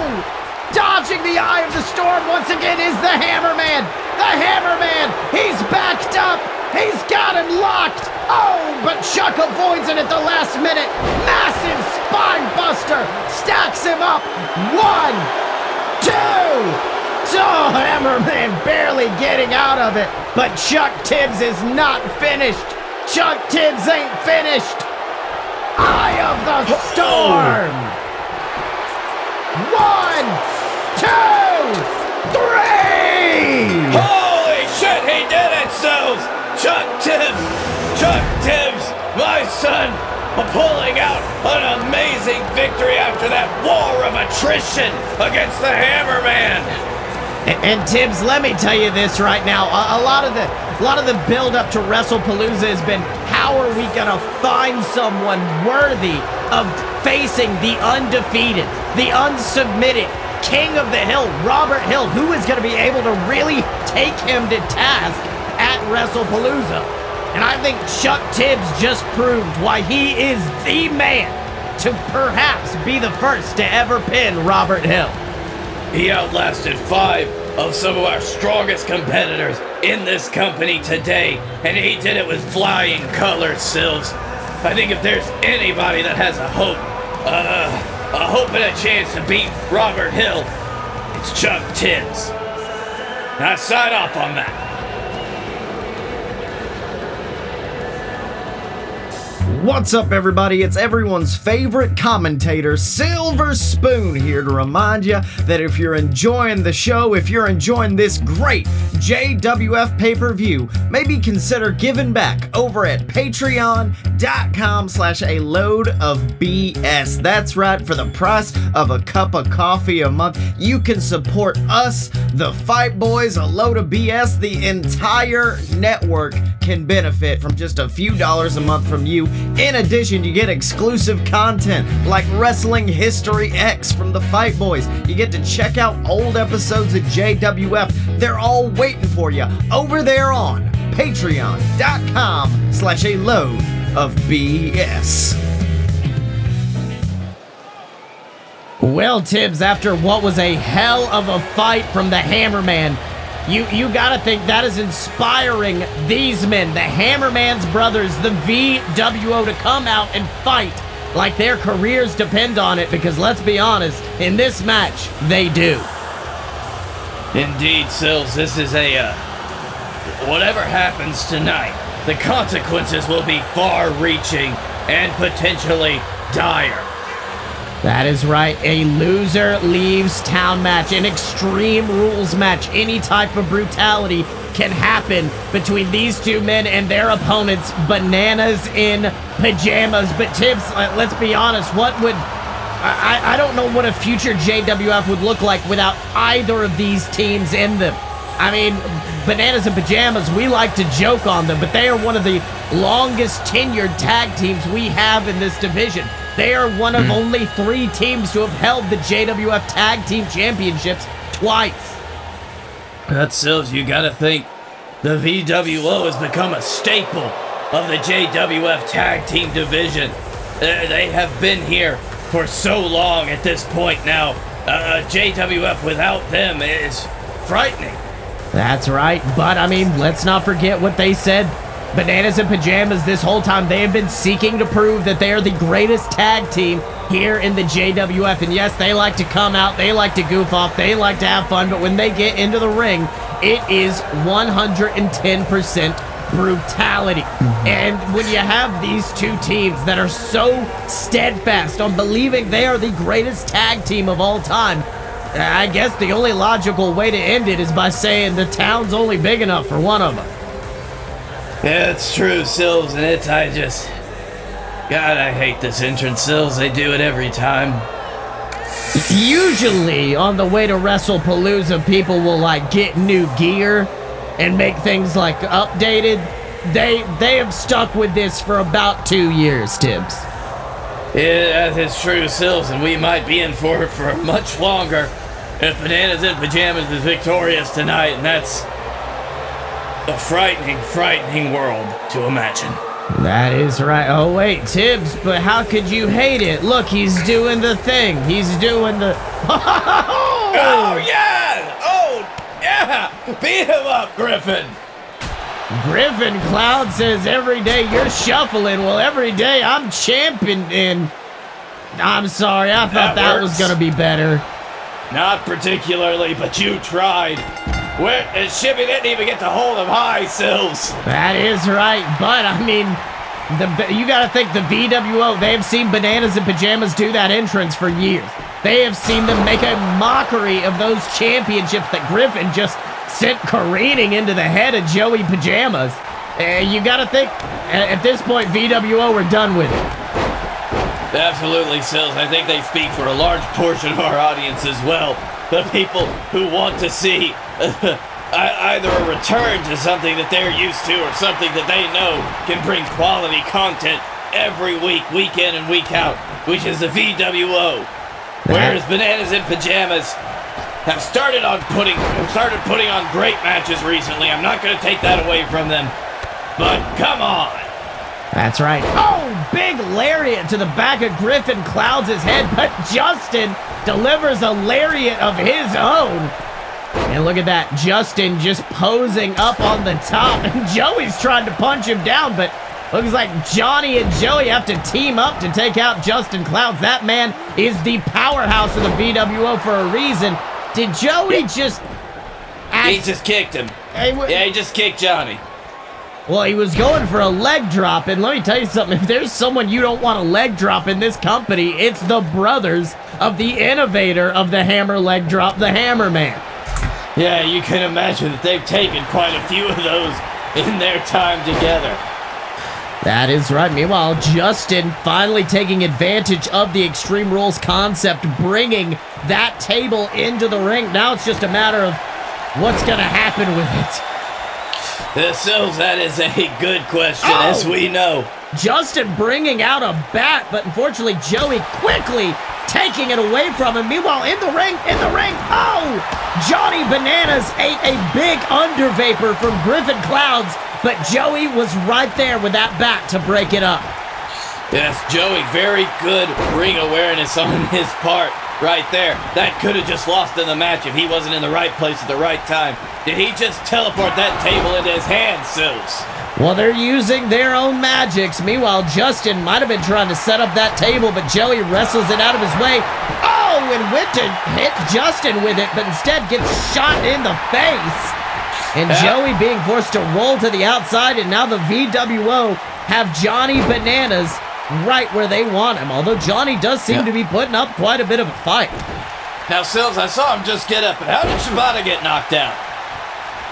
Speaker 1: Dodging the eye of the storm once again is the Hammerman. The Hammerman. He's backed up. He's got him locked. Oh, but Chuck avoids it at the last minute. Massive spine buster. Stacks him up. 1, 2. Oh, Hammerman barely getting out of it. But Chuck Tibbs is not finished. Chuck Tibbs ain't finished. Eye of the storm. 1, 2, 3.
Speaker 2: Holy shit, he did it, Sills! Chuck Tibbs, my son, pulling out an amazing victory after that war of attrition against the Hammerman.
Speaker 1: And Tibbs, let me tell you this right now. A lot of the build up to WrestlePalooza has been, how are we gonna find someone worthy of facing the undefeated, the unsubmitted King of the Hill, Robert Hill, who is gonna be able to really take him to task at WrestlePalooza? And I think Chuck Tibbs just proved why he is the man to perhaps be the first to ever pin Robert Hill.
Speaker 2: He outlasted 5 of some of our strongest competitors in this company today, and he did it with flying colors, Sills. I think if there's anybody that has a hope and a chance to beat Robert Hill, it's Chuck Tibbs. Now sign off on that.
Speaker 3: What's up, everybody? It's everyone's favorite commentator, Silver Spoon, here to remind you that if you're enjoying the show, if you're enjoying this great JWF pay-per-view, maybe consider giving back over at patreon.com/a-load-of-BS. That's right, for the price of a cup of coffee a month, you can support us, the Fight Boys, a load of BS. The entire network can benefit from just a few dollars a month from you. In addition, you get exclusive content like Wrestling History X from the Fight Boys. You get to check out old episodes of JWF. They're all waiting for you over there on patreon.com/a-load of BS.
Speaker 1: Well, Tibbs, after what was a hell of a fight from the Hammerman, you gotta think that is inspiring these men, the Hammerman's brothers, the VWO, to come out and fight like their careers depend on it, because let's be honest, in this match, they do.
Speaker 2: Indeed, Sills, this is whatever happens tonight, the consequences will be far-reaching and potentially dire.
Speaker 1: That is right. A loser leaves town match, an Extreme Rules match. Any type of brutality can happen between these two men and their opponents, Bananas in Pajamas. But Tibbs, let's be honest, what would... I don't know what a future JWF would look like without either of these teams in them. I mean, Bananas in Pajamas, we like to joke on them, but they are one of the longest tenured tag teams we have in this division. They are one of only 3 teams to have held the JWF Tag Team Championships twice.
Speaker 2: That Sills, you gotta think the VWO has become a staple of the JWF Tag Team division. They have been here for so long at this point now. JWF without them is frightening.
Speaker 1: That's right, but I mean, let's not forget what they said. Bananas in Pajamas, this whole time, they have been seeking to prove that they are the greatest tag team here in the JWF. And yes, they like to come out, they like to goof off, they like to have fun, but when they get into the ring, it is 110% brutality. And when you have these two teams that are so steadfast on believing they are the greatest tag team of all time, I guess the only logical way to end it is by saying the town's only big enough for one of them.
Speaker 2: Yeah, it's true, Sills, and God, I hate this entrance, Sills. They do it every time.
Speaker 1: Usually, on the way to WrestlePalooza, people will, like, get new gear and make things, like, updated. They have stuck with this for about 2 years, Tibbs.
Speaker 2: Yeah, that is true, Sills, and we might be in for it for much longer if Bananas in Pajamas is victorious tonight, and that's a frightening, frightening world to imagine.
Speaker 1: That is right. Oh, wait, Tibbs, but how could you hate it? Look, he's doing the thing. He's doing the...
Speaker 2: Oh, yeah! Oh, yeah! Beat him up, Griffin!
Speaker 1: Griffin Cloud says every day you're shuffling. Well, every day I'm championing. I'm sorry, I thought that was going to be better.
Speaker 2: Not particularly, but you tried. Shippy didn't even get to hold him high, Sills.
Speaker 1: That is right, but I mean, you got to think the VWO, they have seen Bananas in Pajamas do that entrance for years. They have seen them make a mockery of those championships that Griffin just sent careening into the head of Joey Pajamas. You got to think, at this point, VWO are done with it.
Speaker 2: Absolutely, Sills. I think they speak for a large portion of our audience as well. The people who want to see either a return to something that they're used to or something that they know can bring quality content every week, week in and week out, which is the VWO. Whereas Bananas in Pajamas have started putting on great matches recently. I'm not going to take that away from them, but come on.
Speaker 1: That's right. Oh, big lariat to the back of Griffin Clouds' head, but Justin delivers a lariat of his own. And look at that, Justin just posing up on the top, and Joey's trying to punch him down, but looks like Johnny and Joey have to team up to take out Justin Clouds. That man is the powerhouse of the VWO for a reason. Did Joey just...
Speaker 2: He just kicked him. He just kicked Johnny.
Speaker 1: Well, he was going for a leg drop, and let me tell you something. If there's someone you don't want a leg drop in this company, it's the brothers of the innovator of the hammer leg drop, the Hammer Man.
Speaker 2: Yeah, you can imagine that they've taken quite a few of those in their time together.
Speaker 1: That is right. Meanwhile, Justin finally taking advantage of the Extreme Rules concept, bringing that table into the ring. Now it's just a matter of what's going to happen with it.
Speaker 2: Sills, that is a good question, as we know.
Speaker 1: Justin bringing out a bat, but unfortunately Joey quickly taking it away from him. Meanwhile, in the ring, oh! Johnny Bananas ate a big under vapor from Griffin Clouds, but Joey was right there with that bat to break it up.
Speaker 2: Yes, Joey, very good ring awareness on his part right there. That could have just lost in the match if he wasn't in the right place at the right time. Did he just teleport that table into his hands, Sills?
Speaker 1: Well, they're using their own magics. Meanwhile, Justin might have been trying to set up that table, but Joey wrestles it out of his way. Oh, and went to hit Justin with it, but instead gets shot in the face. And Joey being forced to roll to the outside, and now the VWO have Johnny Bananas right where they want him, although Johnny does seem to be putting up quite a bit of a fight.
Speaker 2: Now, Sills, I saw him just get up, but how did Shibata get knocked out?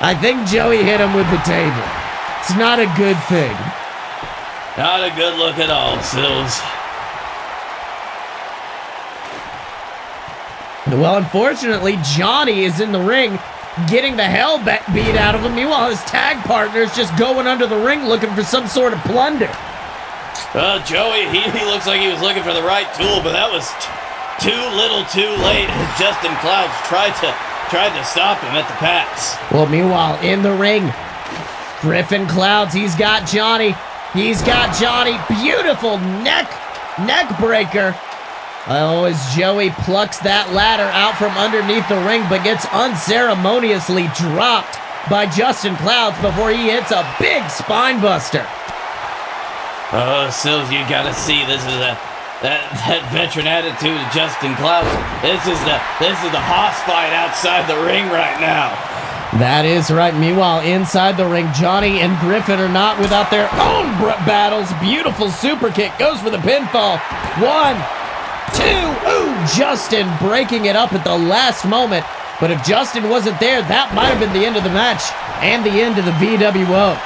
Speaker 1: I think Joey hit him with the table. It's not a good thing.
Speaker 2: Not a good look at all, Sills.
Speaker 1: Well, unfortunately, Johnny is in the ring getting the hell beat out of him. Meanwhile, his tag partner is just going under the ring looking for some sort of plunder.
Speaker 2: Joey, he looks like he was looking for the right tool, but that was too little too late as Justin Clouds tried to stop him at the pass.
Speaker 1: Well, meanwhile, in the ring, Griffin Clouds, he's got Johnny. Beautiful neck breaker. Oh, as Joey plucks that ladder out from underneath the ring, but gets unceremoniously dropped by Justin Clouds before he hits a big spine buster.
Speaker 2: Oh, Sills, you gotta see, this is that veteran attitude of Justin Clouds. This is the hoss fight outside the ring right now.
Speaker 1: That is right. Meanwhile, inside the ring, Johnny and Griffin are not without their own battles. Beautiful super kick, goes for the pinfall. 1, 2, ooh, Justin breaking it up at the last moment. But if Justin wasn't there, that might have been the end of the match and the end of the VWO.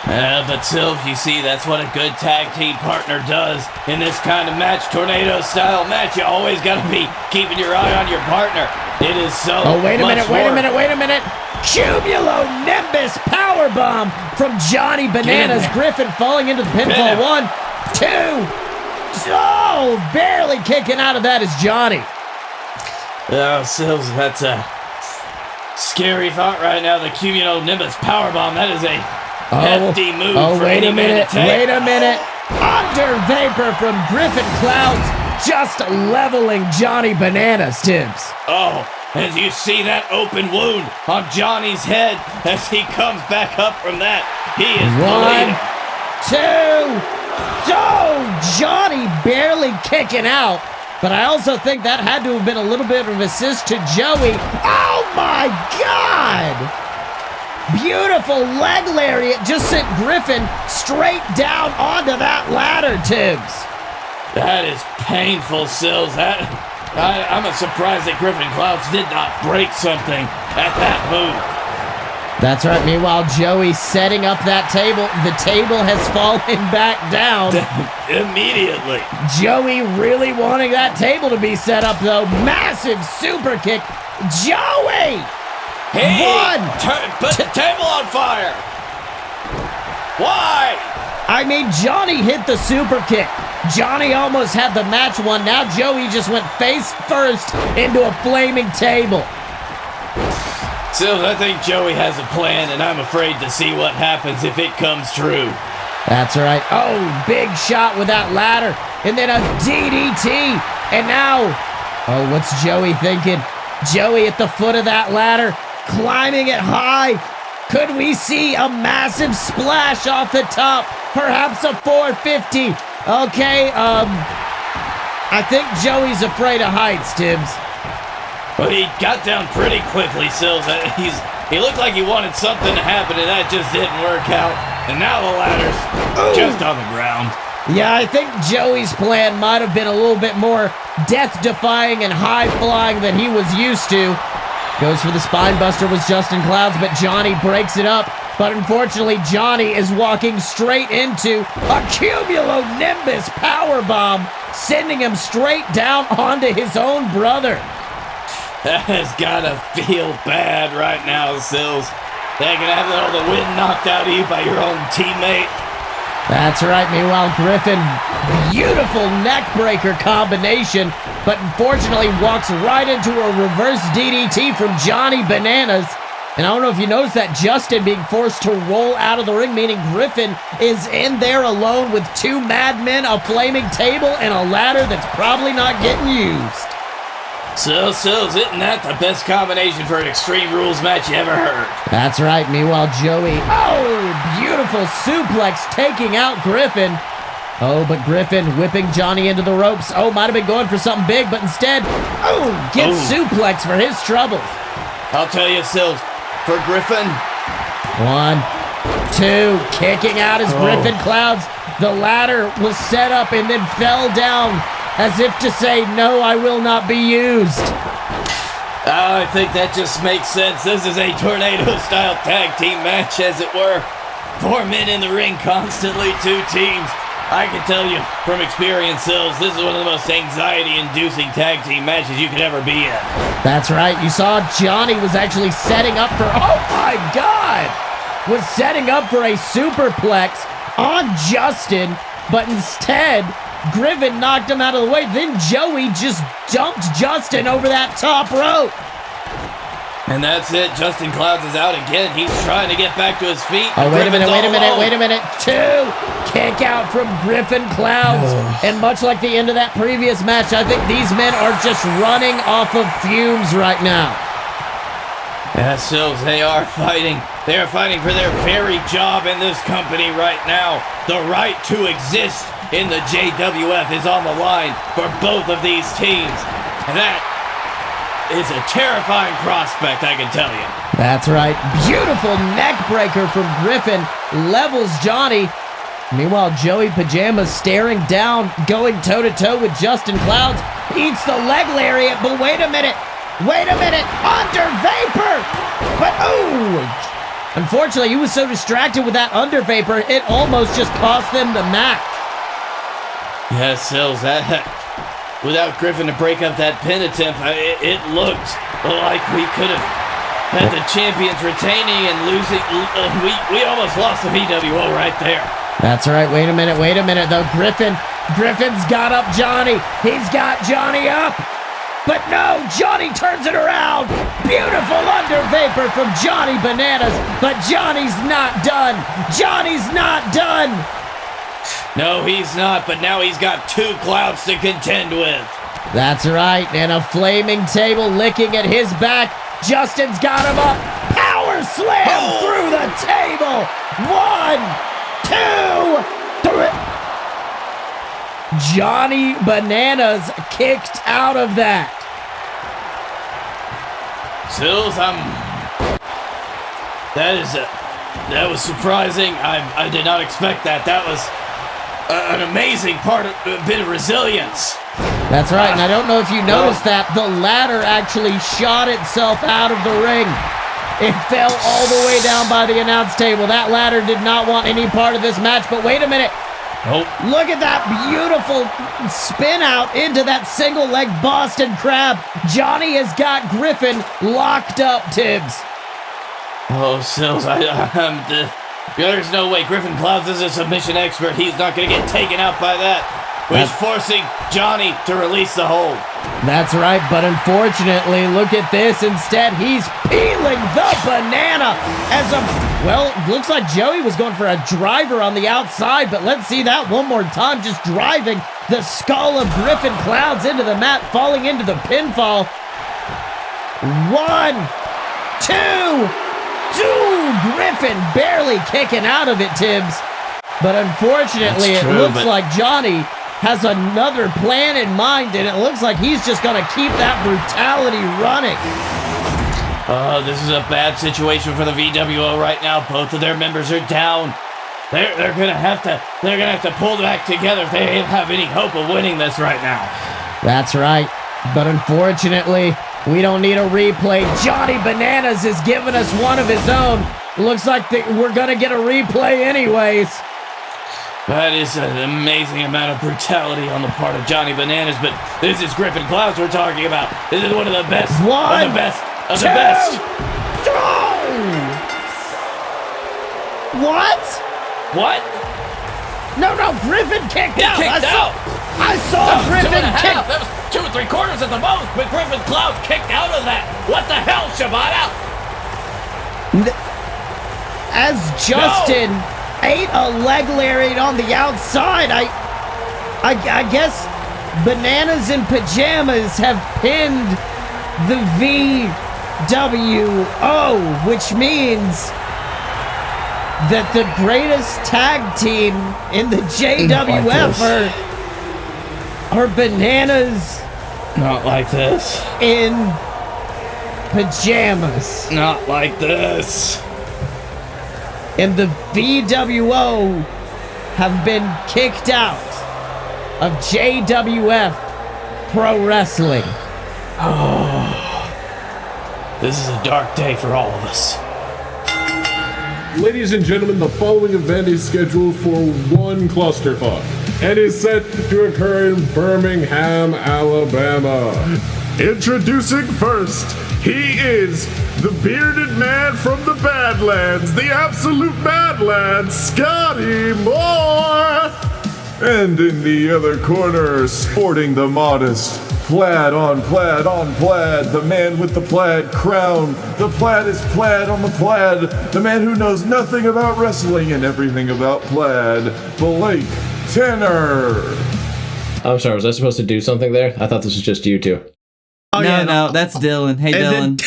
Speaker 2: But Silv, you see, that's what a good tag team partner does in this kind of match, tornado-style match. You always got to be keeping your eye on your partner. It is so
Speaker 1: wait a minute. Cumulonimbus powerbomb from Johnny Bananas. Griffin falling into the pinfall. 1, 2. Oh, barely kicking out of that is Johnny.
Speaker 2: Oh, Silv, that's a scary thought right now. The Cumulonimbus powerbomb, that is a hefty move.
Speaker 1: Wait a minute. Under vapor from Griffin Clouds, just leveling Johnny Bananas, Tibbs.
Speaker 2: Oh, as you see that open wound on Johnny's head as he comes back up from that, he is
Speaker 1: 1,
Speaker 2: bleeding.
Speaker 1: 2. Oh, Johnny barely kicking out. But I also think that had to have been a little bit of assist to Joey. Oh my God! Beautiful leg lariat just sent Griffin straight down onto that ladder, Tibbs.
Speaker 2: That is painful, Sills. I'm surprised that Griffin Clouds did not break something at that move.
Speaker 1: That's right. Meanwhile, Joey setting up that table. The table has fallen back down.
Speaker 2: Immediately.
Speaker 1: Joey really wanting that table to be set up, though. Massive super kick. Joey!
Speaker 2: Hey,
Speaker 1: 1.
Speaker 2: Put the table on fire. Why?
Speaker 1: I mean, Johnny hit the super kick. Johnny almost had the match won. Now Joey just went face first into a flaming table.
Speaker 2: Sills, I think Joey has a plan, and I'm afraid to see what happens if it comes true.
Speaker 1: That's right. Oh, big shot with that ladder. And then a DDT. And now, oh, what's Joey thinking? Joey at the foot of that ladder, climbing it high. Could we see a massive splash off the top? Perhaps a 450. Okay, I think Joey's afraid of heights, Tibbs.
Speaker 2: Well, he got down pretty quickly, Sills. He looked like he wanted something to happen, and that just didn't work out. And now the ladder's just on the ground.
Speaker 1: Yeah, I think Joey's plan might have been a little bit more death-defying and high-flying than he was used to. Goes for the spine buster with Justin Clouds, but Johnny breaks it up. But unfortunately, Johnny is walking straight into a Cumulonimbus powerbomb, sending him straight down onto his own brother.
Speaker 2: That has gotta feel bad right now, Sills. They're gonna have all the wind knocked out of you by your own teammate.
Speaker 1: That's right. Meanwhile, Griffin, beautiful neck breaker combination, but unfortunately walks right into a reverse DDT from Johnny Bananas. And I don't know if you noticed that Justin being forced to roll out of the ring, meaning Griffin is in there alone with two madmen, a flaming table, and a ladder that's probably not getting used.
Speaker 2: So, isn't that the best combination for an Extreme Rules match you ever heard?
Speaker 1: That's right. Meanwhile, Joey, beautiful suplex taking out Griffin. Oh, but Griffin whipping Johnny into the ropes. Might have been going for something big, but instead, gets suplex for his troubles.
Speaker 2: I'll tell you, Sills, for Griffin.
Speaker 1: 1, 2, kicking out as Griffin Clouds. The ladder was set up and then fell down as if to say, no, I will not be used.
Speaker 2: I think that just makes sense. This is a tornado-style tag team match, as it were. 4 men in the ring, constantly 2 teams. I can tell you from experience, Sills, this is one of the most anxiety-inducing tag team matches you could ever be in.
Speaker 1: That's right. You saw Johnny was actually setting up for, was setting up for a superplex on Justin, but instead, Griffin knocked him out of the way. Then Joey just dumped Justin over that top rope.
Speaker 2: And that's it. Justin Clouds is out again. He's trying to get back to his feet.
Speaker 1: Wait a minute. 2, kick out from Griffin Clouds. And much like the end of that previous match, I think these men are just running off of fumes right now.
Speaker 2: Yes, Sills, they are fighting. They are fighting for their very job in this company right now. The right to exist in the JWF is on the line for both of these teams. And that is a terrifying prospect, I can tell you.
Speaker 1: That's right. Beautiful neck breaker from Griffin. Levels Johnny. Meanwhile, Joey Pajamas staring down, going toe-to-toe with Justin Clouds. Eats the leg lariat, but wait a minute. Under vapor. But, unfortunately, he was so distracted with that under vapor, it almost just cost them the match.
Speaker 2: Yes, Sills, without Griffin to break up that pin attempt, it looked like we could have had the champions retaining and losing. We almost lost the VWO right there.
Speaker 1: That's right. Wait a minute, though. Griffin's got up Johnny. He's got Johnny up. But no, Johnny turns it around. Beautiful under vapor from Johnny Bananas. But Johnny's not done.
Speaker 2: No, he's not, but now he's got 2 Clouds to contend with.
Speaker 1: That's right, and a flaming table licking at his back. Justin's got him up. Power slam through the table. 1, 2, 3. Johnny Bananas kicked out of that.
Speaker 2: Sills, that was surprising. I did not expect that. That was an amazing bit of resilience.
Speaker 1: That's right, and I don't know if you noticed that the ladder actually shot itself out of the ring. It fell all the way down by the announce table. That ladder did not want any part of this match, but wait a minute. Look at that beautiful spin out into that single leg Boston Crab. Johnny has got Griffin locked up, Tibbs.
Speaker 2: Sills, there's no way. Griffin Clouds is a submission expert. He's not going to get taken out by that. He's forcing Johnny to release the hold.
Speaker 1: That's right, but unfortunately, look at this. Instead, he's peeling the banana as looks like Joey was going for a driver on the outside, but let's see that one more time, just driving the skull of Griffin Clouds into the mat, falling into the pinfall. 1, 2, Griffin barely kicking out of it, Tibbs. But unfortunately, it looks like Johnny has another plan in mind, and it looks like he's just going to keep that brutality running.
Speaker 2: This is a bad situation for the VWO right now. Both of their members are down. They're gonna have to pull back together if they have any hope of winning this right now.
Speaker 1: That's right. But unfortunately, we don't need a replay. Johnny Bananas is giving us one of his own. Looks like we're gonna get a replay anyways.
Speaker 2: That is an amazing amount of brutality on the part of Johnny Bananas, but this is Griffin Clouds we're talking about. This is one of the best.
Speaker 1: One,
Speaker 2: of the best of the best.
Speaker 1: What?
Speaker 2: What?
Speaker 1: No, Griffin kicked out. I saw
Speaker 2: That was
Speaker 1: Griffin
Speaker 2: 2.5.
Speaker 1: kick.
Speaker 2: That was 2 3/4 at the most, but Griffin Cloud kicked out of that. What the hell, Shibata?
Speaker 1: As Justin ate a leg lariat on the outside, I guess Bananas and Pajamas have pinned the VWO, which means that the greatest tag team in the JWF are Bananas
Speaker 2: Not like this.
Speaker 1: in Pajamas.
Speaker 2: Not like this.
Speaker 1: And the VWO have been kicked out of JWF Pro Wrestling.
Speaker 2: This is a dark day for all of us.
Speaker 4: Ladies and gentlemen, the following event is scheduled for one clusterfuck and is set to occur in Birmingham, Alabama. Introducing first, he is the bearded man from the Badlands, the absolute Badlands, Scotty Moore! And in the other corner, sporting the modest plaid on plaid on plaid, the man with the plaid crown, the plaid is plaid on the plaid, the man who knows nothing about wrestling and everything about plaid, Blake Tanner.
Speaker 5: I'm sorry, was I supposed to do something there? I thought this was just you two.
Speaker 1: Oh,
Speaker 6: No, that's Dylan. Hey, Dylan.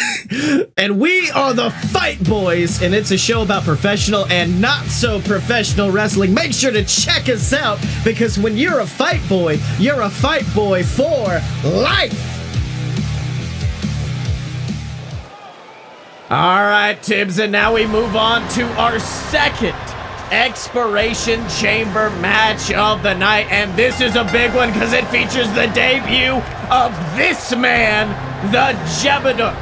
Speaker 1: And we are the Fight Boys, and it's a show about professional and not so professional wrestling. Make sure to check us out, because when you're a Fight Boy, you're a Fight Boy for life. All right, Tibbs, and now we move on to our second Expiration Chamber match of the night, and this is a big one because it features the debut of this man, the Jeb-A-Dook.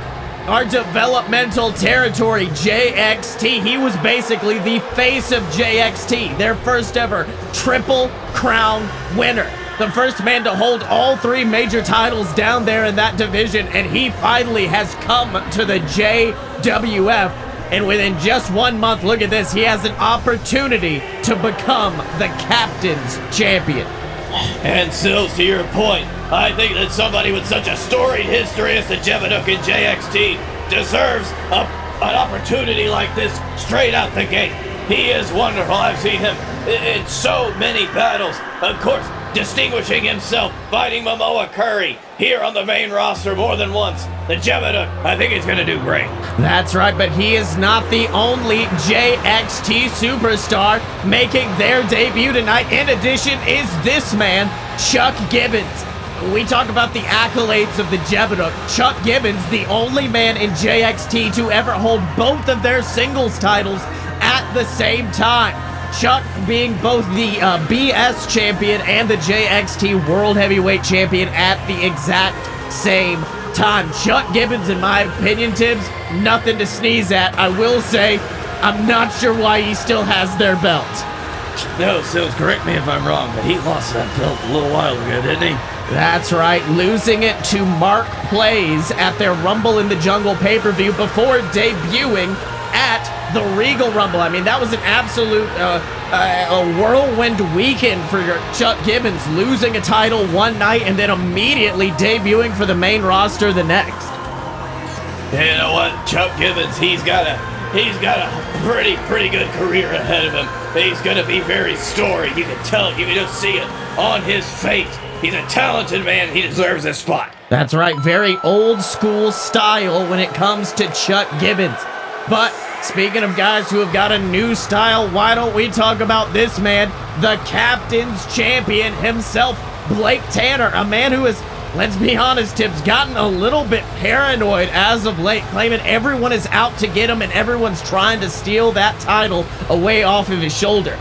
Speaker 1: Our developmental territory, JXT. He was basically the face of JXT, their first ever Triple Crown winner. The first man to hold all three major titles down there in that division, and he finally has come to the JWF. And within just 1 month, look at this, he has an opportunity to become the Captain's Champion.
Speaker 2: And Sills, to your point, I think that somebody with such a storied history as the Jeb-A-Dook and JXT deserves an opportunity like this straight out the gate. He is wonderful. I've seen him in so many battles. Of course, distinguishing himself, fighting Momoa Curry here on the main roster more than once. The Jeb-A-Dook, I think he's going to do great.
Speaker 1: That's right, but he is not the only JXT superstar making their debut tonight. In addition is this man, Chuck Gibbons. We talk about the accolades of the Jeb-A-Dook. Chuck Gibbons, the only man in JXT to ever hold both of their singles titles at the same time. Chuck being both the BS champion and the JXT World Heavyweight champion at the exact same time. Chuck Gibbons, in my opinion, Tibbs, nothing to sneeze at. I will say, I'm not sure why he still has their belt.
Speaker 2: No, Sills, correct me if I'm wrong, but he lost that belt a little while ago, didn't he?
Speaker 1: That's right, losing it to Mark Plays at their Rumble in the Jungle pay-per-view before debuting at the Regal Rumble. I mean, that was an absolute a whirlwind weekend for Chuck Gibbons, losing a title one night and then immediately debuting for the main roster the next.
Speaker 2: You know what, Chuck Gibbons, he's got a pretty good career ahead of him. He's gonna be very storied. You can tell it. You can just see it on his face. He's a talented man. He deserves this spot.
Speaker 1: That's right, very old school style when it comes to Chuck Gibbons. But speaking of guys who have got a new style, why don't we talk about this man, the Captain's Champion himself, Blake Tanner, a man who has, let's be honest, Tibbs, gotten a little bit paranoid as of late, claiming everyone is out to get him and everyone's trying to steal that title away off of his shoulder.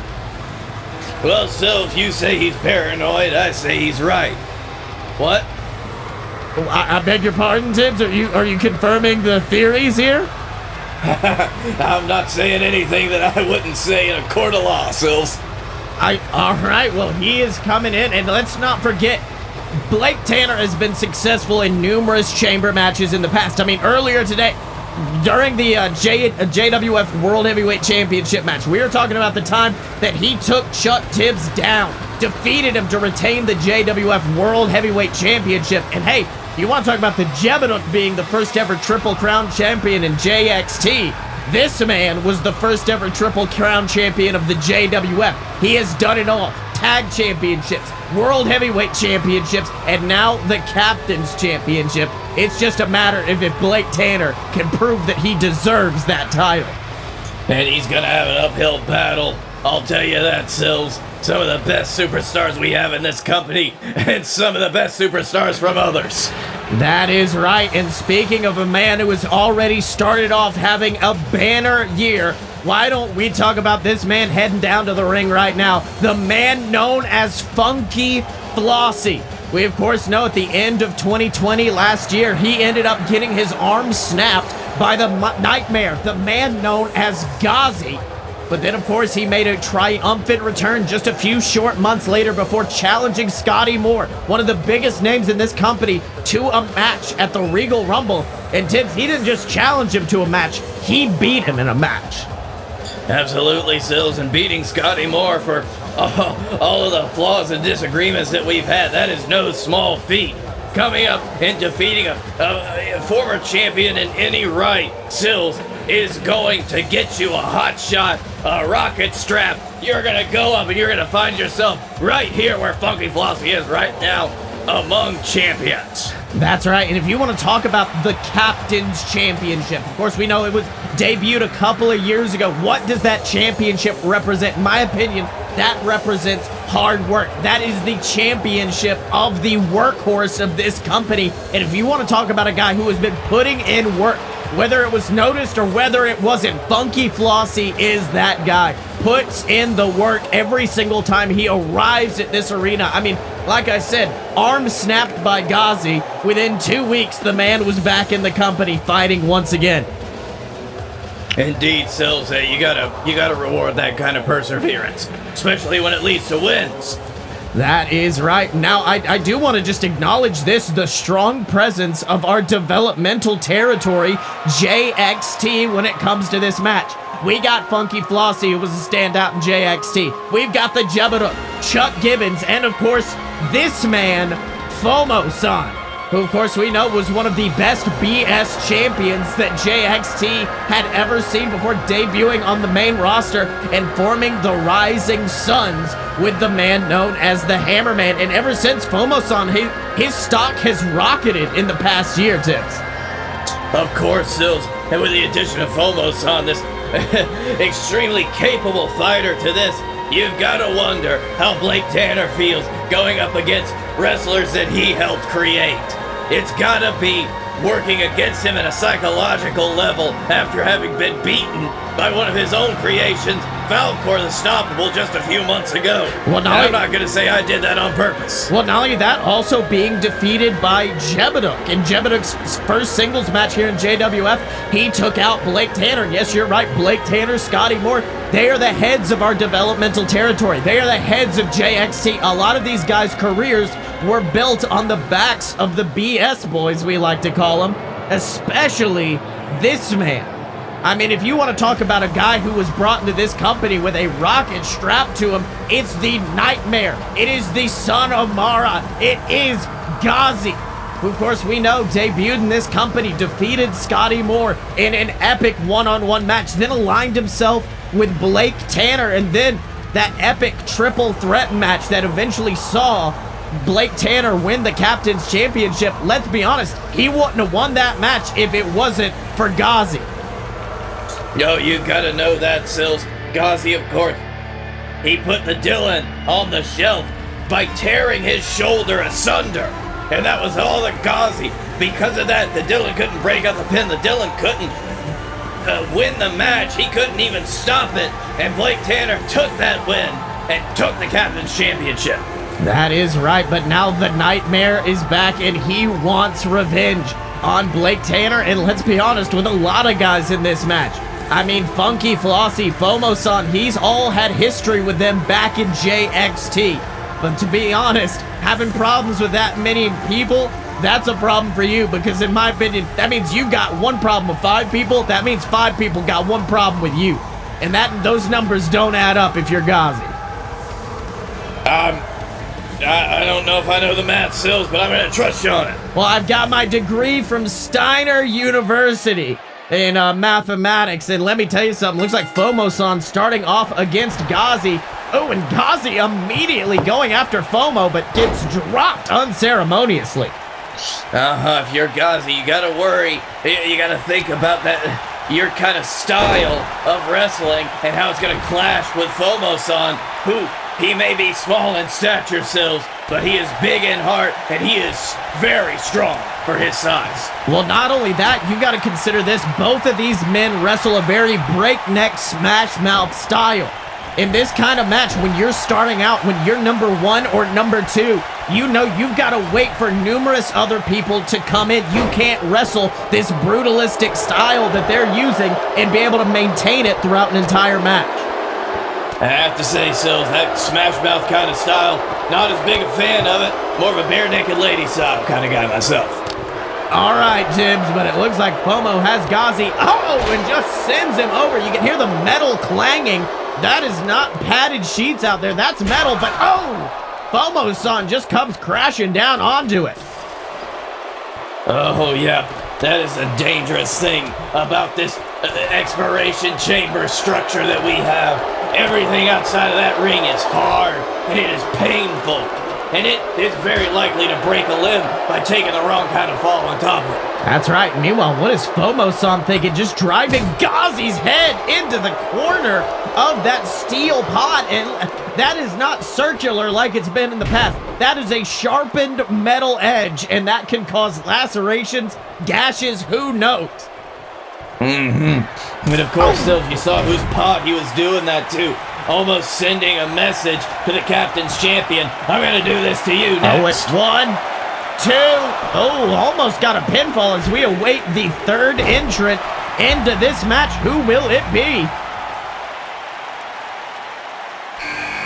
Speaker 2: Well, so if you say he's paranoid, I say he's right. What?
Speaker 1: I beg your pardon, Tibbs? Are you confirming the theories here?
Speaker 2: I'm not saying anything that I wouldn't say in a court of law, Sills.
Speaker 1: All right, well, he is coming in, and let's not forget, Blake Tanner has been successful in numerous chamber matches in the past. I mean, earlier today, during the JWF World Heavyweight Championship match. We are talking about the time that he took Chuck Tibbs down, defeated him to retain the JWF World Heavyweight Championship. And hey, you want to talk about the Jeb-A-Dook being the first ever Triple Crown champion in JXT. This man was the first ever Triple Crown champion of the JWF. He has done it all. Tag championships, World Heavyweight Championships, and now the Captain's Championship. It's just a matter of if Blake Tanner can prove that he deserves that title.
Speaker 2: And he's gonna have an uphill battle, I'll tell you that, Sills. Some of the best superstars we have in this company, and some of the best superstars from others.
Speaker 1: That is right, and speaking of a man who has already started off having a banner year, why don't we talk about this man heading down to the ring right now? The man known as Funky Flossie. We, of course, know at the end of 2020 last year, he ended up getting his arm snapped by the Nightmare, the man known as Gozzie. But then, of course, he made a triumphant return just a few short months later before challenging Scotty Moore, one of the biggest names in this company, to a match at the Regal Rumble. And Tibbs, he didn't just challenge him to a match, he beat him in a match.
Speaker 2: Absolutely, Sills, and beating Scotty Moore for all of the flaws and disagreements that we've had, that is no small feat. Coming up and defeating a former champion in any right, Sills, is going to get you a hot shot, a rocket strap. You're going to go up and you're going to find yourself right here where Funky Flossie is right now, among champions.
Speaker 1: That's right, and if you want to talk about the Captain's Championship, of course we know it was debuted a couple of years ago. What does that championship represent? In my opinion, that represents hard work. That is the championship of the workhorse of this company. And if you want to talk about a guy who has been putting in work, whether it was noticed or whether it wasn't, Funky Flossie is that guy. Puts in the work every single time he arrives at this arena. I mean, like I said, arm snapped by Gozzie. Within 2 weeks, the man was back in the company fighting once again.
Speaker 2: Indeed, Sills, you gotta reward that kind of perseverance, especially when it leads to wins.
Speaker 1: That is right. Now, I do want to just acknowledge the strong presence of our developmental territory, JXT, when it comes to this match. We got Funky Flossie, who was a standout in JXT. We've got the Jeb-A-Dook, Chuck Gibbons, and of course, this man, Fomo-San, who of course we know was one of the best BS champions that JXT had ever seen before debuting on the main roster and forming the Rising Suns with the man known as the Hammerman. And ever since, Fomo-San, his stock has rocketed in the past year, Tibbs.
Speaker 2: Of course, Sills, and with the addition of Fomo-San, this extremely capable fighter to this, you've got to wonder how Blake Tanner feels going up against wrestlers that he helped create. It's gotta be working against him at a psychological level after having been beaten by one of his own creations, Falcor the Stoppable, just a few months ago. Well, I'm not gonna say I did that on purpose.
Speaker 1: Well, not only that, also being defeated by Jeb-A-Dook. In Jeb-A-Dook's first singles match here in JWF, he took out Blake Tanner. Yes, you're right, Blake Tanner, Scotty Moore, they are the heads of our developmental territory. They are the heads of JXT. A lot of these guys' careers were built on the backs of the BS boys, we like to call them, especially this man. I mean, if you want to talk about a guy who was brought into this company with a rocket strapped to him, it's the Nightmare. It is the son of Mara. It is Gozzie, who, of course, we know debuted in this company, defeated Scotty Moore in an epic one-on-one match, then aligned himself with Blake Tanner, and then that epic triple threat match that eventually saw Blake Tanner win the Captain's Championship. Let's be honest, he wouldn't have won that match if it wasn't for Gozzie.
Speaker 2: Yo, you gotta know that, Sills. Gozzie, of course, he put the Dylan on the shelf by tearing his shoulder asunder. And that was all the Gozzie. Because of that, the Dylan couldn't break out the pin. The Dylan couldn't win the match. He couldn't even stop it. And Blake Tanner took that win and took the Captain's Championship.
Speaker 1: That is right, but now the Nightmare is back and he wants revenge on Blake Tanner, and let's be honest, with a lot of guys in this match. I mean, Funky Flossie, Fomo-San, he's all had history with them back in JXT. But to be honest, having problems with that many people, that's a problem for you because in my opinion, that means you got one problem with 5 people. That means 5 people got one problem with you. And those numbers don't add up if you're Gozzie.
Speaker 2: I don't know if I know the math, Sills, but I'm gonna trust you on it.
Speaker 1: Well, I've got my degree from Steiner University in mathematics, and let me tell you something. Looks like Fomo-San starting off against Gozzie. Oh, and Gozzie immediately going after Fomo, but gets dropped unceremoniously.
Speaker 2: If you're Gozzie, you gotta worry. You gotta think about that. Your kind of style of wrestling and how it's gonna clash with Fomo-San, who he may be small in stature, Sills, but he is big in heart and he is very strong for his size.
Speaker 1: Well, not only that, you got to consider this. Both of these men wrestle a very breakneck smash mouth style. In this kind of match, when you're starting out, when you're number 1 or number 2, you know you've got to wait for numerous other people to come in. You can't wrestle this brutalistic style that they're using and be able to maintain it throughout an entire match.
Speaker 2: I have to say, Sills, that smash mouth kind of style, not as big a fan of it. More of a bare naked lady style kind of guy myself.
Speaker 1: All right, Tibbs, but it looks like Fomo has Gozzie. Oh, and just sends him over. You can hear the metal clanging. That is not padded sheets out there. That's metal, but oh, Fomo-San just comes crashing down onto it.
Speaker 2: Oh, yeah. That is a dangerous thing about this expiration chamber structure that we have. Everything outside of that ring is hard, and it is painful. And it is very likely to break a limb by taking the wrong kind of fall on top of it.
Speaker 1: That's right. Meanwhile, what is Fomo-San thinking? Just driving Gozzie's head into the corner of that steel pot. And that is not circular like it's been in the past. That is a sharpened metal edge, and that can cause lacerations, gashes, who knows?
Speaker 2: And of course, Sills, you saw whose pot he was doing that to. Almost sending a message to the captain's champion. I'm going to do this to you next.
Speaker 1: Oh, it's 1, 2. Oh, almost got a pinfall as we await the 3rd entrant into this match. Who will it be?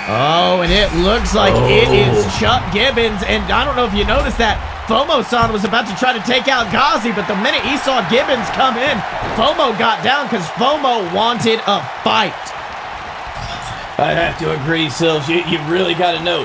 Speaker 1: Oh, and it looks like it is Chuck Gibbons. And I don't know if you noticed that. Fomo-San was about to try to take out Gozzie, but the minute he saw Gibbons come in, Fomo got down because Fomo wanted a fight.
Speaker 2: I have to agree, Sills. You really got to know,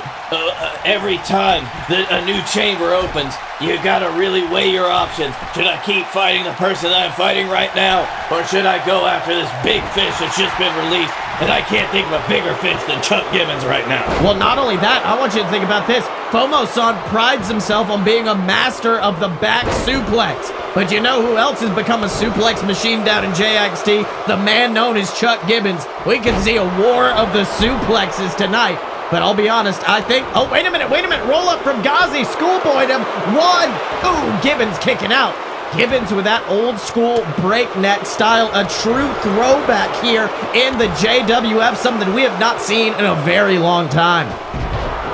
Speaker 2: every time that a new chamber opens, you got to really weigh your options. Should I keep fighting the person that I'm fighting right now, or should I go after this big fish that's just been released? And I can't think of a bigger fish than Chuck Gibbons right now.
Speaker 1: Well, not only that, I want you to think about this. Fomo-San prides himself on being a master of the back suplex. But you know who else has become a suplex machine down in JXT? The man known as Chuck Gibbons. We can see a war of the suplexes tonight. But I'll be honest, I think... Oh, wait a minute. Roll up from Gozzie. Schoolboyed him. 1. Ooh, Gibbons kicking out. Gibbons with that old school breakneck style, a true throwback here in the JWF, something we have not seen in a very long time.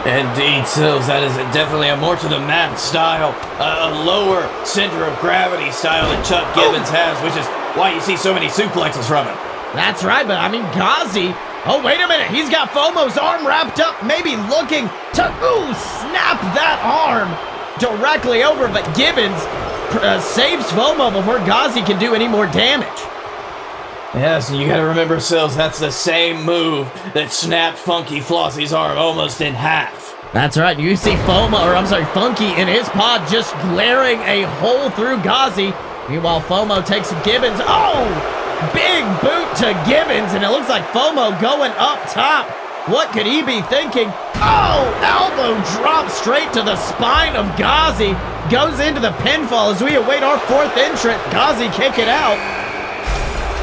Speaker 2: Indeed, Sills, that is definitely a more to the mat style, a lower center of gravity style that Chuck Gibbons has, which is why you see so many suplexes from him.
Speaker 1: That's right, but I mean, Gozzie, oh, wait a minute, he's got Fomo's arm wrapped up, maybe looking to, snap that arm directly over, but Gibbons saves Fomo before Gozzie can do any more damage.
Speaker 2: Yes, and you gotta remember, Sills, that's the same move that snapped Funky Flossie's arm almost in half.
Speaker 1: That's right, you see Funky in his pod just glaring a hole through Gozzie. Meanwhile, Fomo takes Gibbons. Oh, big boot to Gibbons, and it looks like Fomo going up top. What could he be thinking? Oh, elbow drop straight to the spine of Gozzie. Goes into the pinfall as we await our 4th entrant. Gozzie kick it out.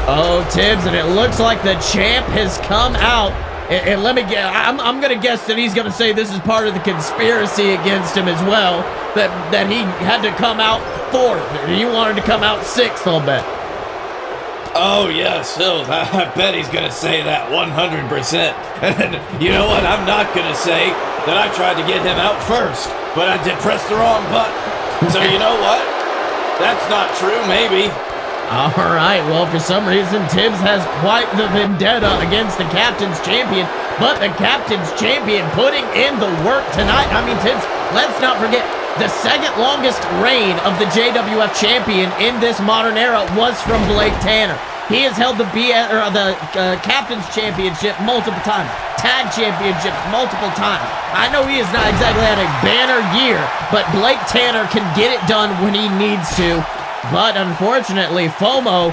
Speaker 1: Oh, Tibbs, and it looks like the champ has come out. And let me guess, I'm going to guess that he's going to say this is part of the conspiracy against him as well. That he had to come out 4th, and he wanted to come out 6th, I'll bet.
Speaker 2: Oh, yeah, Sills, I bet he's going to say that 100%. And you know what? I'm not going to say that I tried to get him out first, but I did press the wrong button. So you know what? That's not true, maybe.
Speaker 1: All right, well, for some reason, Tibbs has quite the vendetta against the captain's champion, but the captain's champion putting in the work tonight. I mean, Tibbs, let's not forget, The second longest reign of the JWF champion in this modern era was from Blake Tanner. He has held the Captain's Championship multiple times, Tag Championships multiple times. I know he has not exactly had a banner year, but Blake Tanner can get it done when he needs to. But unfortunately, Fomo,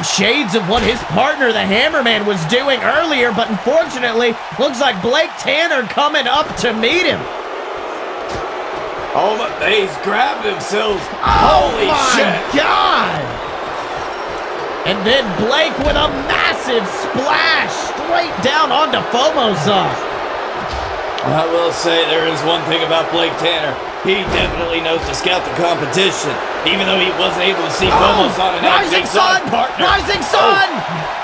Speaker 1: shades of what his partner, the Hammerman, was doing earlier, but unfortunately, looks like Blake Tanner coming up to meet him.
Speaker 2: Oh, he's grabbed himself.
Speaker 1: Oh
Speaker 2: Holy
Speaker 1: my
Speaker 2: shit.
Speaker 1: God! And then Blake with a massive splash straight down onto Fomo-San.
Speaker 2: I will say there is one thing about Blake Tanner. He definitely knows to scout the competition. Even though he wasn't able to see Fomo-San in action, partner.
Speaker 1: Rising Sun!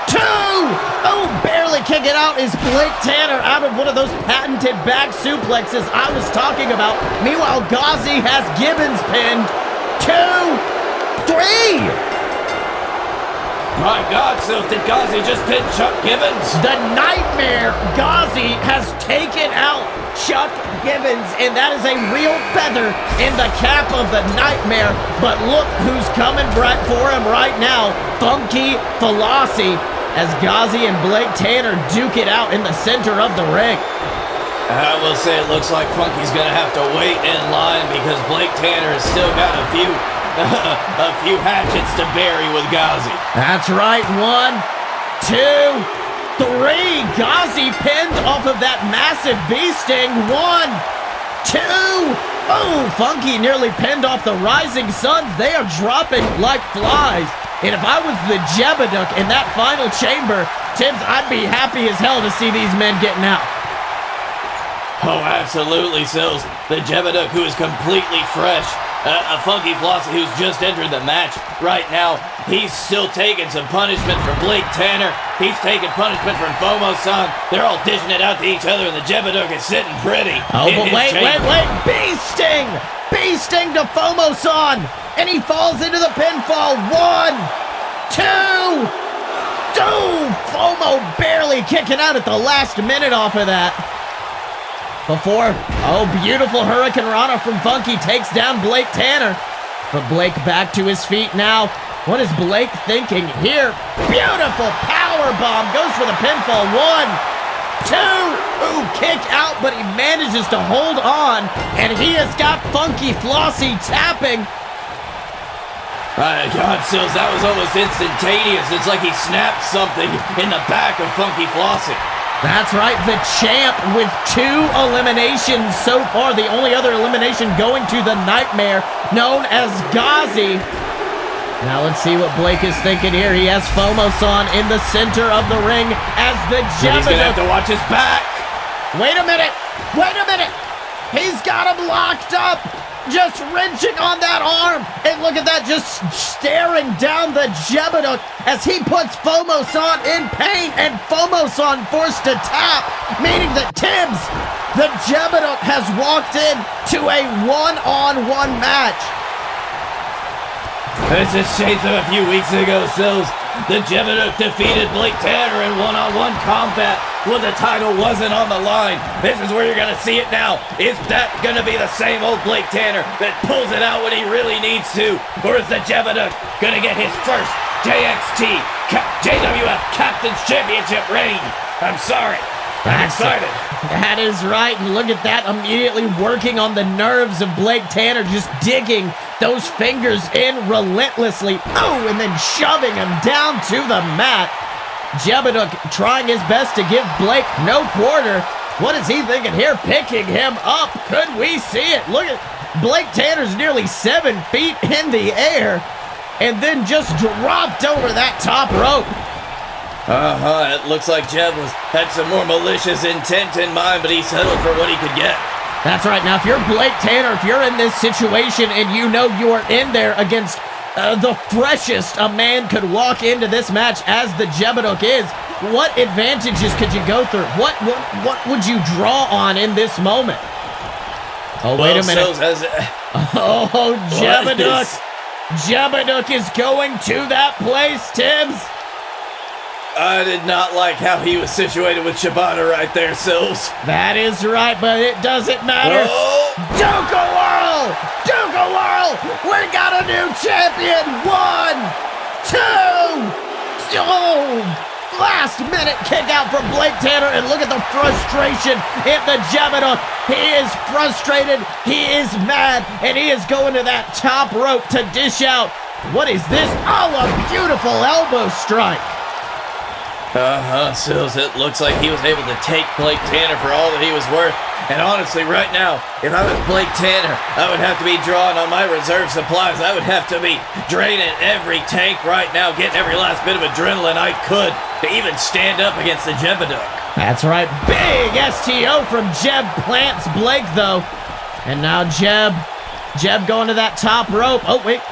Speaker 1: Two! Oh, barely kicking out is Blake Tanner out of one of those patented back suplexes I was talking about. Meanwhile, Gozzie has Gibbons pinned. 2, 3!
Speaker 2: My God, so did Gozzie just pin Chuck Gibbons?
Speaker 1: The Nightmare Gozzie has taken out Chuck Gibbons, and that is a real feather in the cap of the Nightmare. But look who's coming right for him right now. Funky Flossie, as Gozzie and Blake Tanner duke it out in the center of the ring.
Speaker 2: I will say it looks like Funky's going to have to wait in line because Blake Tanner has still got a few hatchets to bury with Gozzie.
Speaker 1: That's right. 1, 2, 3. Gozzie pinned off of that massive bee sting. 1, 2. Oh, Funky nearly pinned off the Rising Suns. They are dropping like flies. And if I was the Jeb-A-Dook in that final chamber, Tibbs, I'd be happy as hell to see these men getting out.
Speaker 2: Oh, absolutely, Sills. The Jeb-A-Dook, who is completely fresh. A Funky Flossie who's just entered the match right now. He's still taking some punishment from Blake Tanner. He's taking punishment from Fomo-San. They're all dishing it out to each other, and the Jeb-A-Dook is sitting pretty.
Speaker 1: Oh, but wait. Bee sting! Bee sting to Fomo-San! And he falls into the pinfall. 1, 2. Fomo barely kicking out at the last minute off of that. Beautiful Hurricane Rana from Funky takes down Blake Tanner. But Blake back to his feet now. What is Blake thinking here? Beautiful power bomb. Goes for the pinfall. 1, 2. Ooh, kick out, but he manages to hold on. And he has got Funky Flossie tapping.
Speaker 2: God, Sills, that was almost instantaneous. It's like he snapped something in the back of Funky Flossie.
Speaker 1: That's right, the champ with 2 eliminations so far. The only other elimination going to the Nightmare, known as Gozzie. Now let's see what Blake is thinking here. He has Fomo-San in the center of the ring as the Jeb-A-Dook.
Speaker 2: He's going to have to watch his back.
Speaker 1: Wait a minute. He's got him locked up. Just wrenching on that arm. And look at that, just staring down the Jeb-A-Dook as he puts Fomo-San in pain and Fomo-San forced to tap, meaning that Tibbs, the Jeb-A-Dook, has walked in to a one-on-one match.
Speaker 2: This is shades of a few weeks ago, Sills. The Jeb-A-Dook defeated Blake Tanner in one-on-one combat when the title wasn't on the line. This is where you're going to see it now. Is that going to be the same old Blake Tanner that pulls it out when he really needs to? Or is the Jeb-A-Dook going to get his first JWF Captain's Championship reign? I'm sorry. I'm excited.
Speaker 1: That is right. And look at that, immediately working on the nerves of Blake Tanner, just digging those fingers in relentlessly. Oh, and then shoving him down to the mat. Jeb-A-Dook trying his best to give Blake no quarter. What is he thinking here? Picking him up. Could we see it? Look at Blake Tanner's nearly 7 feet in the air and then just dropped over that top rope.
Speaker 2: It looks like Jeb had some more malicious intent in mind, but he settled for what he could get.
Speaker 1: That's right. Now, if you're Blake Tanner, if you're in this situation and you know you are in there against the freshest a man could walk into this match as the Jeb-A-Dook is, what advantages could you go through? What would you draw on in this moment? Oh, wait a minute. Jeb-A-Dook. Jeb-A-Dook is going to that place, Tibbs.
Speaker 2: I did not like how he was situated with Shibata right there, Sills.
Speaker 1: That is right, but it doesn't matter.
Speaker 2: Oh!
Speaker 1: Duke Whirl! Duke Whirl! We got a new champion! 1, 2, oh! Last minute kick out from Blake Tanner, and look at the frustration in the Jeb-A-Dook. He is frustrated, he is mad, and he is going to that top rope to dish out. What is this? Oh, a beautiful elbow strike.
Speaker 2: Sills, it looks like he was able to take Blake Tanner for all that he was worth. And honestly, right now, if I was Blake Tanner, I would have to be drawing on my reserve supplies. I would have to be draining every tank right now, getting every last bit of adrenaline I could to even stand up against the Jeb-A-Dook.
Speaker 1: That's right. Big STO from Jeb plants Blake, though. And now Jeb going to that top rope. Oh, wait.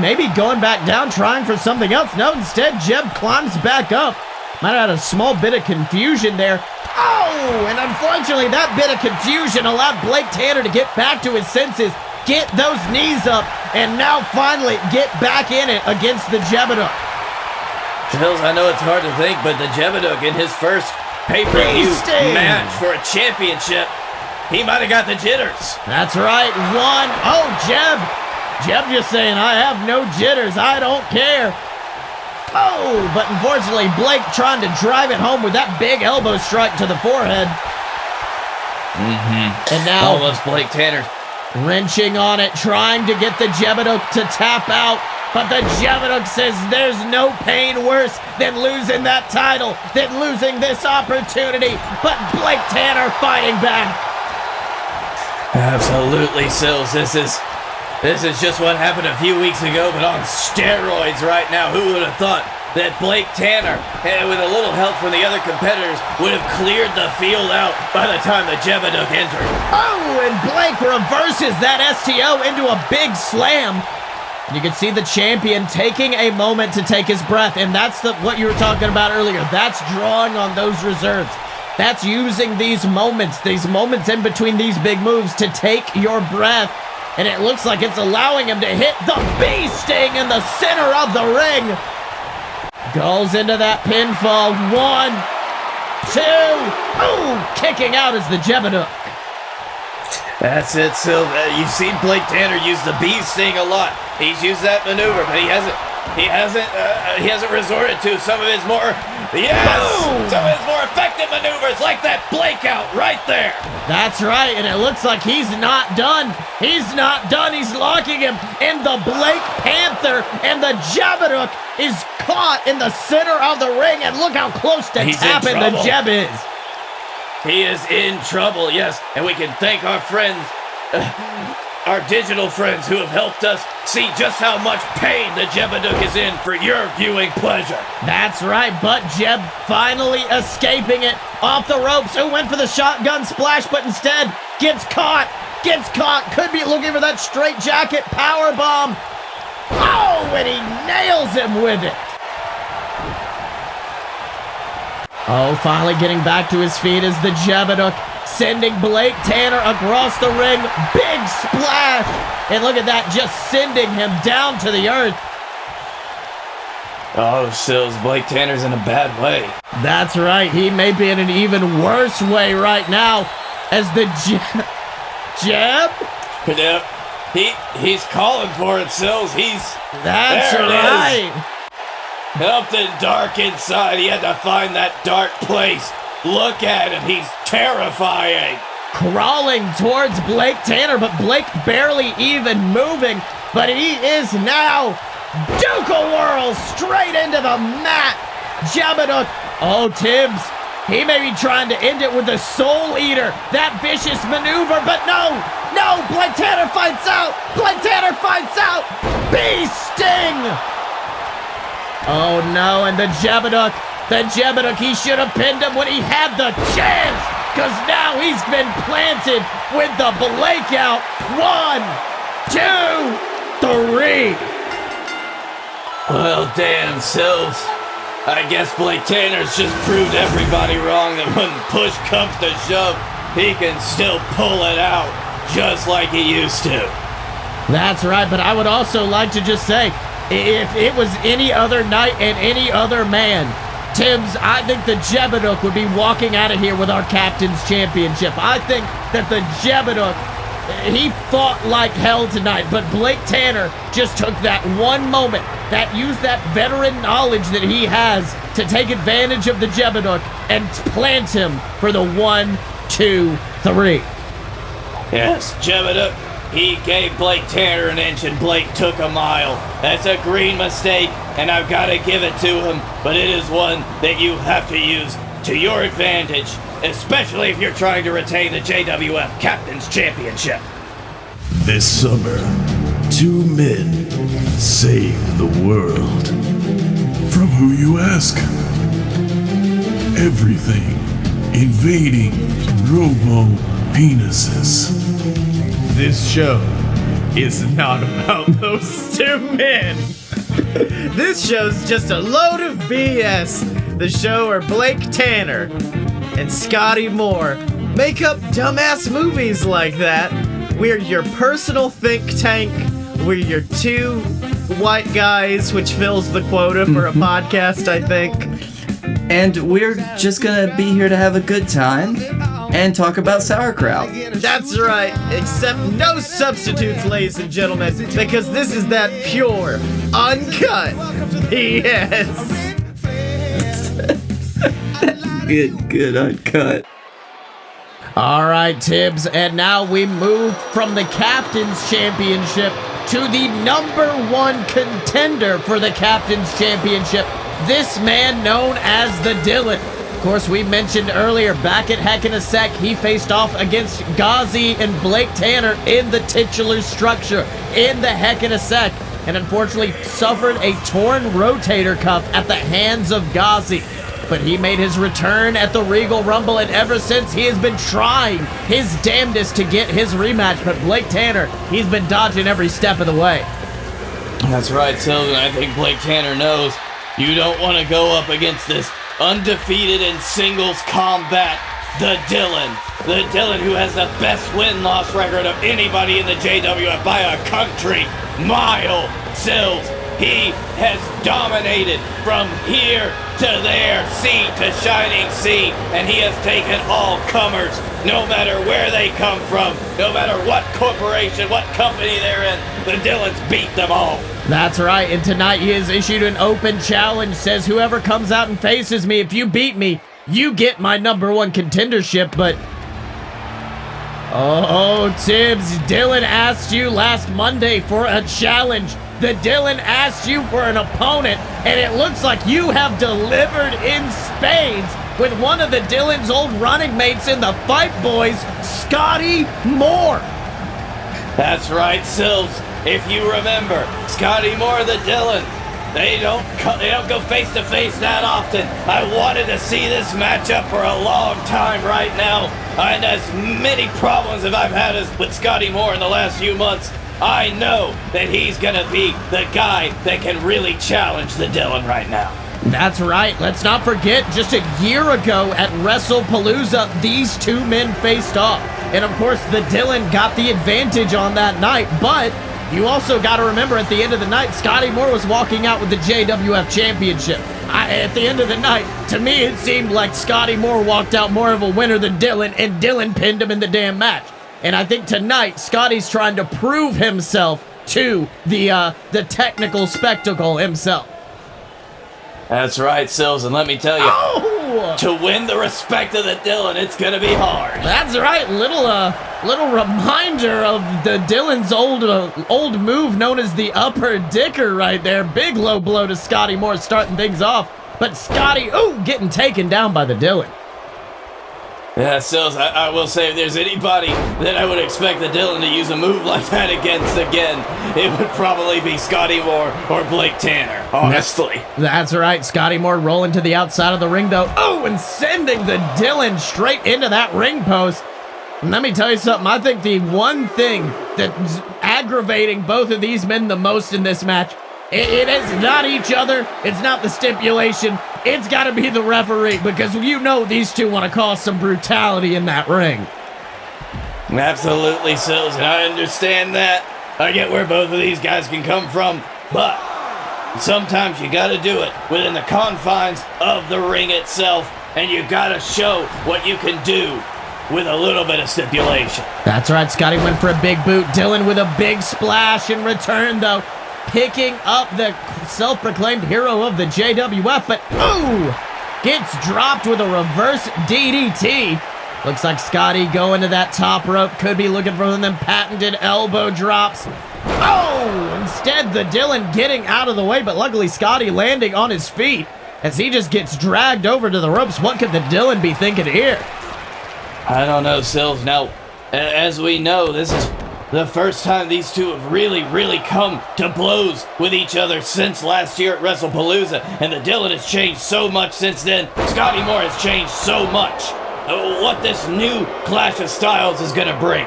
Speaker 1: Maybe going back down, trying for something else. No, instead, Jeb climbs back up. Might have had a small bit of confusion there. Oh, and unfortunately, that bit of confusion allowed Blake Tanner to get back to his senses, get those knees up, and now finally get back in it against the Jeb-A-Dook.
Speaker 2: Sills, I know it's hard to think, but the Jeb-A-Dook in his first pay-per-view match for a championship, he might have got the jitters.
Speaker 1: That's right. Oh, Jeb just saying, I have no jitters. I don't care. Oh, but unfortunately, Blake trying to drive it home with that big elbow strike to the forehead. And now,
Speaker 2: almost Blake Tanner
Speaker 1: wrenching on it, trying to get the Jeb-A-Dook to tap out. But the Jeb-A-Dook says there's no pain worse than losing that title, than losing this opportunity. But Blake Tanner fighting back.
Speaker 2: Absolutely, Sills. This is just what happened a few weeks ago, but on steroids right now. Who would have thought that Blake Tanner, with a little help from the other competitors, would have cleared the field out by the time the Jeb-A-Dook entered?
Speaker 1: Oh, and Blake reverses that STO into a big slam. You can see the champion taking a moment to take his breath, and that's what you were talking about earlier. That's drawing on those reserves. That's using these moments in between these big moves to take your breath. And it looks like it's allowing him to hit the bee sting in the center of the ring. Goes into that pinfall. 1, 2. Ooh, kicking out is the Jeb-A-Dook.
Speaker 2: That's it, Sil. You've seen Blake Tanner use the bee sting a lot. He's used that maneuver, but he hasn't resorted to some of his more effective maneuvers, like that Blake out right there.
Speaker 1: That's right, and it looks like he's not done. He's not done. He's locking him in the Blake Panther, and the Jeb-A-Dook is caught in the center of the ring, and look how close to tapping the Jeb is.
Speaker 2: He is in trouble, yes, and we can thank our friends, our digital friends who have helped us see just how much pain the Jeb-A-Dook is in for your viewing pleasure.
Speaker 1: That's right, but Jeb finally escaping it off the ropes. Who went for the shotgun splash, but instead gets caught. Could be looking for that straight jacket power bomb. Oh, and he nails him with it. Oh, finally getting back to his feet is the Jeb-A-Dook, sending Blake Tanner across the ring. Big splash. And look at that, just sending him down to the earth.
Speaker 2: Oh, Sills, Blake Tanner's in a bad way.
Speaker 1: That's right. He may be in an even worse way right now as the Jeb?
Speaker 2: Yep. He's calling for it, Sills.
Speaker 1: That's right.
Speaker 2: Something dark inside. He had to find that dark place. Look at him. He's terrifying.
Speaker 1: Crawling towards Blake Tanner, but Blake barely even moving. But he is now Duke Whirl straight into the mat. Jeb-A-Dook. Oh, Tibbs. He may be trying to end it with the Soul Eater. That vicious maneuver, but no. Blake Tanner fights out. Bee sting. Oh no, and the Jeb-A-Dook, he should have pinned him when he had the chance, because now he's been planted with the Blake out. 1, 2, 3.
Speaker 2: Well, damn, Sills. I guess Blake Tanner's just proved everybody wrong that when push comes to shove, he can still pull it out just like he used to.
Speaker 1: That's right, but I would also like to just say, if it was any other night and any other man, Tibbs, I think the Jeb-A-Dook would be walking out of here with our captain's championship. I think that the Jeb-A-Dook, he fought like hell tonight, but Blake Tanner just took that one moment, that used that veteran knowledge that he has to take advantage of the Jeb-A-Dook and plant him for the 1, 2, 3.
Speaker 2: Yes, Jeb-A-Dook, he gave Blake Tanner an inch and Blake took a mile. That's a green mistake, and I've got to give it to him, but it is one that you have to use to your advantage, especially if you're trying to retain the JWF Captain's Championship.
Speaker 7: This summer, 2 men saved the world. From who, you ask? Everything invading robo-penises.
Speaker 3: This show is not about those 2 men. This show's just a load of BS. The show where Blake Tanner and Scotty Moore make up dumbass movies like that. We're your personal think tank. We're your 2 white guys, which fills the quota for a podcast, I think.
Speaker 6: And we're just gonna be here to have a good time and talk about sauerkraut.
Speaker 3: That's right, except no substitutes, ladies and gentlemen, because this is that pure, uncut BS.
Speaker 6: Good, uncut.
Speaker 1: All right, Tibbs, and now we move from the Captain's Championship to the #1 contender for the Captain's Championship. This man known as the Dylan. Of course, we mentioned earlier, back at Heck in a Sec, he faced off against Gozzie and Blake Tanner in the titular structure in the Heck in a Sec, and unfortunately suffered a torn rotator cuff at the hands of Gozzie. But he made his return at the Regal Rumble, and ever since he has been trying his damnedest to get his rematch. But Blake Tanner, he's been dodging every step of the way.
Speaker 2: That's right, Sylvan. I think Blake Tanner knows you don't want to go up against this undefeated in singles combat, the Dylan. The Dylan who has the best win-loss record of anybody in the JWF by a country mile. Sills, he has dominated from here to there, sea to shining sea, and he has taken all comers, no matter where they come from, no matter what corporation, what company they're in. The Dylans beat them all.
Speaker 1: That's right, and tonight he has issued an open challenge, says whoever comes out and faces me, if you beat me, you get my #1 contendership. But oh, Tibbs, Dylan asked you last Monday for a challenge. The Dylan asked you for an opponent, and it looks like you have delivered in spades with one of the Dylan's old running mates in the Fight Boys, Scotty Moore.
Speaker 2: That's right, Sills. If you remember, Scotty Moore, the Dylan, they don't go face to face that often. I wanted to see this matchup for a long time right now, and as many problems as I've had with Scotty Moore in the last few months, I know that he's gonna be the guy that can really challenge the Dylan right now.
Speaker 1: That's right. Let's not forget, just a year ago at WrestlePalooza, these 2 men faced off. And of course, the Dylan got the advantage on that night, but you also got to remember, at the end of the night, Scotty Moore was walking out with the JWF Championship. At the end of the night, to me, it seemed like Scotty Moore walked out more of a winner than Dylan, and Dylan pinned him in the damn match. And I think tonight, Scotty's trying to prove himself to the technical spectacle himself.
Speaker 2: That's right, Sills, and let me tell you, to win the respect of the Dylan, it's gonna be hard.
Speaker 1: That's right, little reminder of the Dylan's old move known as the upper dicker right there. Big low blow to Scotty Moore starting things off, but Scotty, getting taken down by the Dylan.
Speaker 2: Yeah, Sills, I will say, if there's anybody that I would expect the Dylan to use a move like that against again, it would probably be Scotty Moore or Blake Tanner, honestly.
Speaker 1: That's right, Scotty Moore rolling to the outside of the ring, though. And sending the Dylan straight into that ring post. And let me tell you something, I think the one thing that's aggravating both of these men the most in this match, it is not each other, it's not the stipulation, it's got to be the referee, because you know these 2 want to cause some brutality in that ring.
Speaker 2: Absolutely, Sills, and I understand that. I get where both of these guys can come from, but Sometimes you gotta do it within the confines of the ring itself, and you gotta show what you can do with a little bit of stipulation.
Speaker 1: That's right, Scotty went for a big boot. Dylan with a big splash in return, though, picking up the self-proclaimed hero of the JWF, but ooh, gets dropped with a reverse DDT. Looks like Scotty going to that top rope. Could be looking for one of them patented elbow drops. Oh, instead the Dylan getting out of the way, but luckily Scotty landing on his feet as he just gets dragged over to the ropes. What could the Dylan be thinking here?
Speaker 2: I don't know, Sills. Now, as we know, this is the first time these two have really come to blows with each other since last year at WrestlePalooza, and the Dylan has changed so much since then. Scotty Moore has changed so much. What this new clash of styles is gonna bring.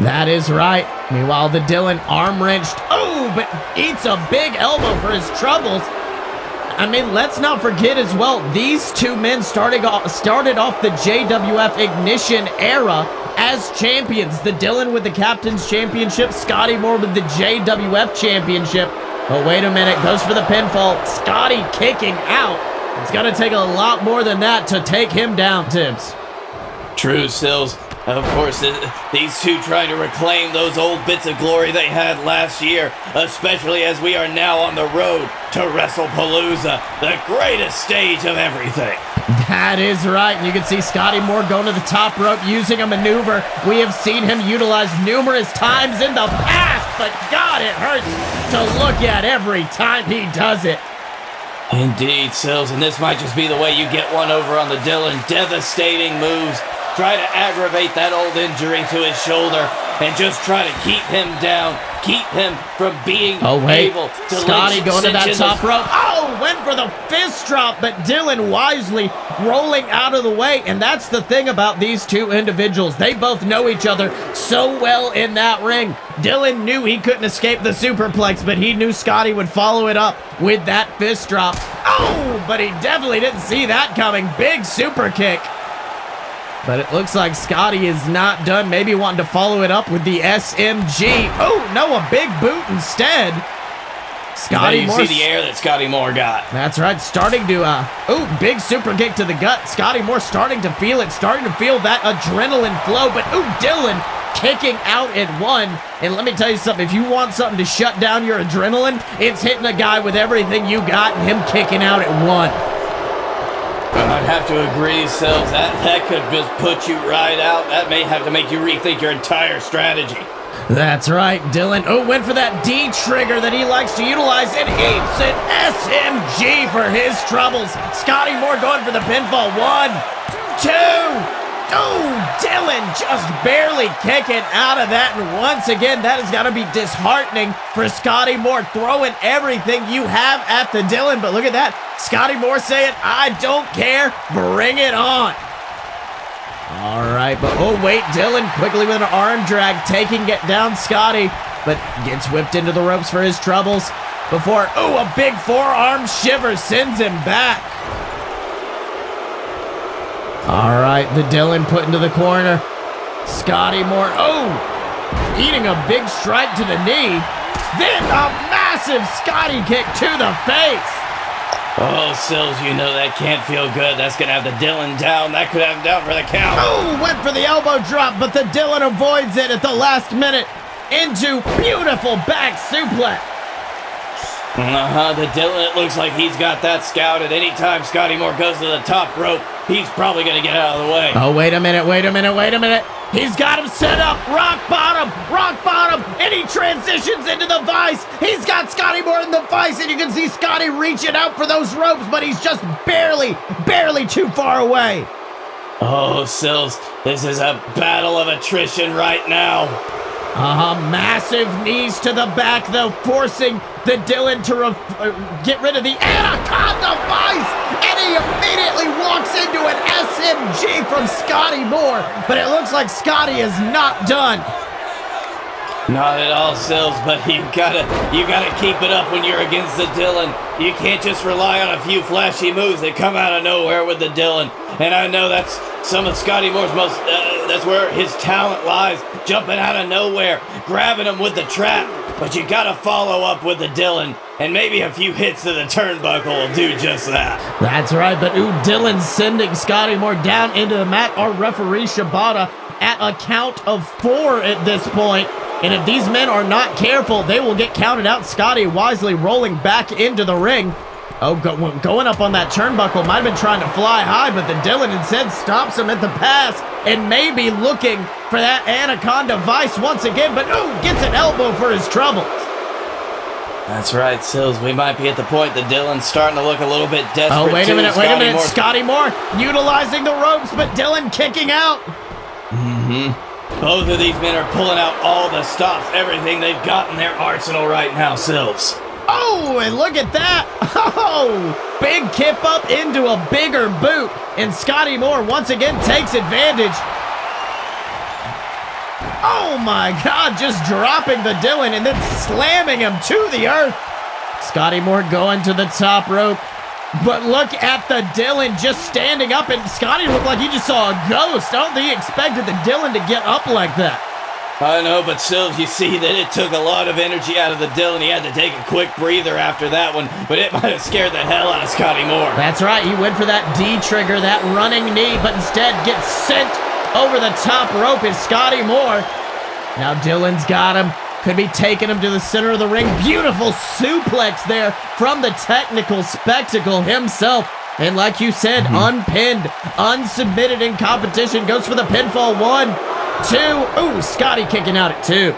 Speaker 1: That is right. Meanwhile, the Dylan arm wrenched. Oh, but eats a big elbow for his troubles. I mean, let's not forget as well, these two men started off the JWF Ignition era as champions. The Dylan with the Captain's Championship, Scotty Moore with the JWF Championship. Oh, wait a minute, goes for the pinfall. Scotty kicking out. It's gonna take a lot more than that to take him down, Tibbs.
Speaker 2: True, Sills. Of course, these two trying to reclaim those old bits of glory they had last year, especially as we are now on the road to WrestlePalooza, the greatest stage of everything.
Speaker 1: That is right. You can see Scotty Moore going to the top rope using a maneuver we have seen him utilize numerous times in the past, but God, it hurts to look at every time he does it.
Speaker 2: Indeed, Sills, and this might just be the way you get one over on the Dylan. Devastating moves. Try to aggravate that old injury to his shoulder and just try to keep him down, keep him from being able to
Speaker 1: Scotty going to that top rope. Oh, went for the fist drop, but Dylan wisely rolling out of the way. And that's the thing about these two individuals. They both know each other so well in that ring. Dylan knew he couldn't escape the superplex, but he knew Scotty would follow it up with that fist drop. Oh, but he definitely didn't see that coming. Big super kick. But it looks like Scotty is not done. Maybe wanting to follow it up with the SMG. Oh, no, a big boot instead.
Speaker 2: Scotty Moore. You see the air that Scotty Moore got.
Speaker 1: That's right. Starting to, big super kick to the gut. Scotty Moore starting to feel it. Starting to feel that adrenaline flow. But, Dylan kicking out at one. And let me tell you something. If you want something to shut down your adrenaline, it's hitting a guy with everything you got and him kicking out at one.
Speaker 2: I'd have to agree, Sills. That could just put you right out. That may have to make you rethink your entire strategy.
Speaker 1: That's right, Dylan. Oh, went for that D trigger that he likes to utilize and eats an SMG for his troubles. Scotty Moore going for the pinfall. 1, 2. Oh, Dylan just barely kicking out of that. And once again, that has got to be disheartening for Scotty Moore, throwing everything you have at the Dylan. But look at that. Scotty Moore saying, I don't care. Bring it on. All right, but oh, wait. Dylan quickly with an arm drag, taking it down Scotty, but gets whipped into the ropes for his troubles before, a big forearm shiver sends him back. All right, the Dylan put into the corner. Scotty Moore, eating a big strike to the knee. Then a massive Scotty kick to the face.
Speaker 2: Oh, Sills, you know that can't feel good. That's going to have the Dylan down. That could have him down for the count.
Speaker 1: Went for the elbow drop, but the Dylan avoids it at the last minute into beautiful back suplex.
Speaker 2: The Dylan, it looks like he's got that scouted. Anytime Scotty Moore goes to the top rope, he's probably going to get out of the way.
Speaker 1: Oh, wait a minute. He's got him set up. Rock bottom, and he transitions into the vise. He's got Scotty Moore in the vise, and you can see Scotty reaching out for those ropes, but he's just barely too far away.
Speaker 2: Oh, Sills, this is a battle of attrition right now.
Speaker 1: Massive knees to the back, though, forcing the Dylan to get rid of the Anaconda Vice, and he immediately walks into an SMG from Scotty Moore, but it looks like Scotty is not done.
Speaker 2: Not at all, Sills, but you gotta keep it up when you're against the Dylan. You can't just rely on a few flashy moves that come out of nowhere with the Dylan. And I know that's some of Scotty Moore's that's where his talent lies, jumping out of nowhere, grabbing him with the trap. but you gotta follow up with the Dylan, and maybe a few hits to the turnbuckle will do just that.
Speaker 1: That's right, but Dylan's sending Scotty Moore down into the mat. Our referee Shibata at a count of 4 at this point. And if these men are not careful, they will get counted out. Scotty wisely rolling back into the ring. Oh, going up on that turnbuckle. Might have been trying to fly high, but the Dylan instead stops him at the pass and maybe looking for that Anaconda Vice once again, but gets an elbow for his troubles.
Speaker 2: That's right, Sills. We might be at the point that Dylan's starting to look a little bit desperate.
Speaker 1: Oh, wait a minute.
Speaker 2: Moore's...
Speaker 1: Scotty Moore utilizing the ropes, but Dylan kicking out.
Speaker 2: Both of these men are pulling out all the stops, everything they've got in their arsenal right now, Sills.
Speaker 1: Oh, and look at that. Oh, big kip up into a bigger boot. And Scotty Moore once again takes advantage. Oh my God, just dropping the Dylan and then slamming him to the earth. Scotty Moore going to the top rope. But look at the Dylan just standing up, and Scotty looked like he just saw a ghost. I don't think he expected the Dylan to get up like that.
Speaker 2: I know, but still, you see that it took a lot of energy out of the Dylan. He had to take a quick breather after that one, but it might have scared the hell out of Scotty Moore.
Speaker 1: That's right. He went for that D trigger, that running knee, but instead gets sent over the top rope is Scotty Moore. Now Dylan's got him. Could be taking him to the center of the ring. Beautiful suplex there from the technical spectacle himself. And like you said, unpinned, unsubmitted in competition. Goes for the pinfall. 1, 2. Ooh, Scotty kicking out at 2.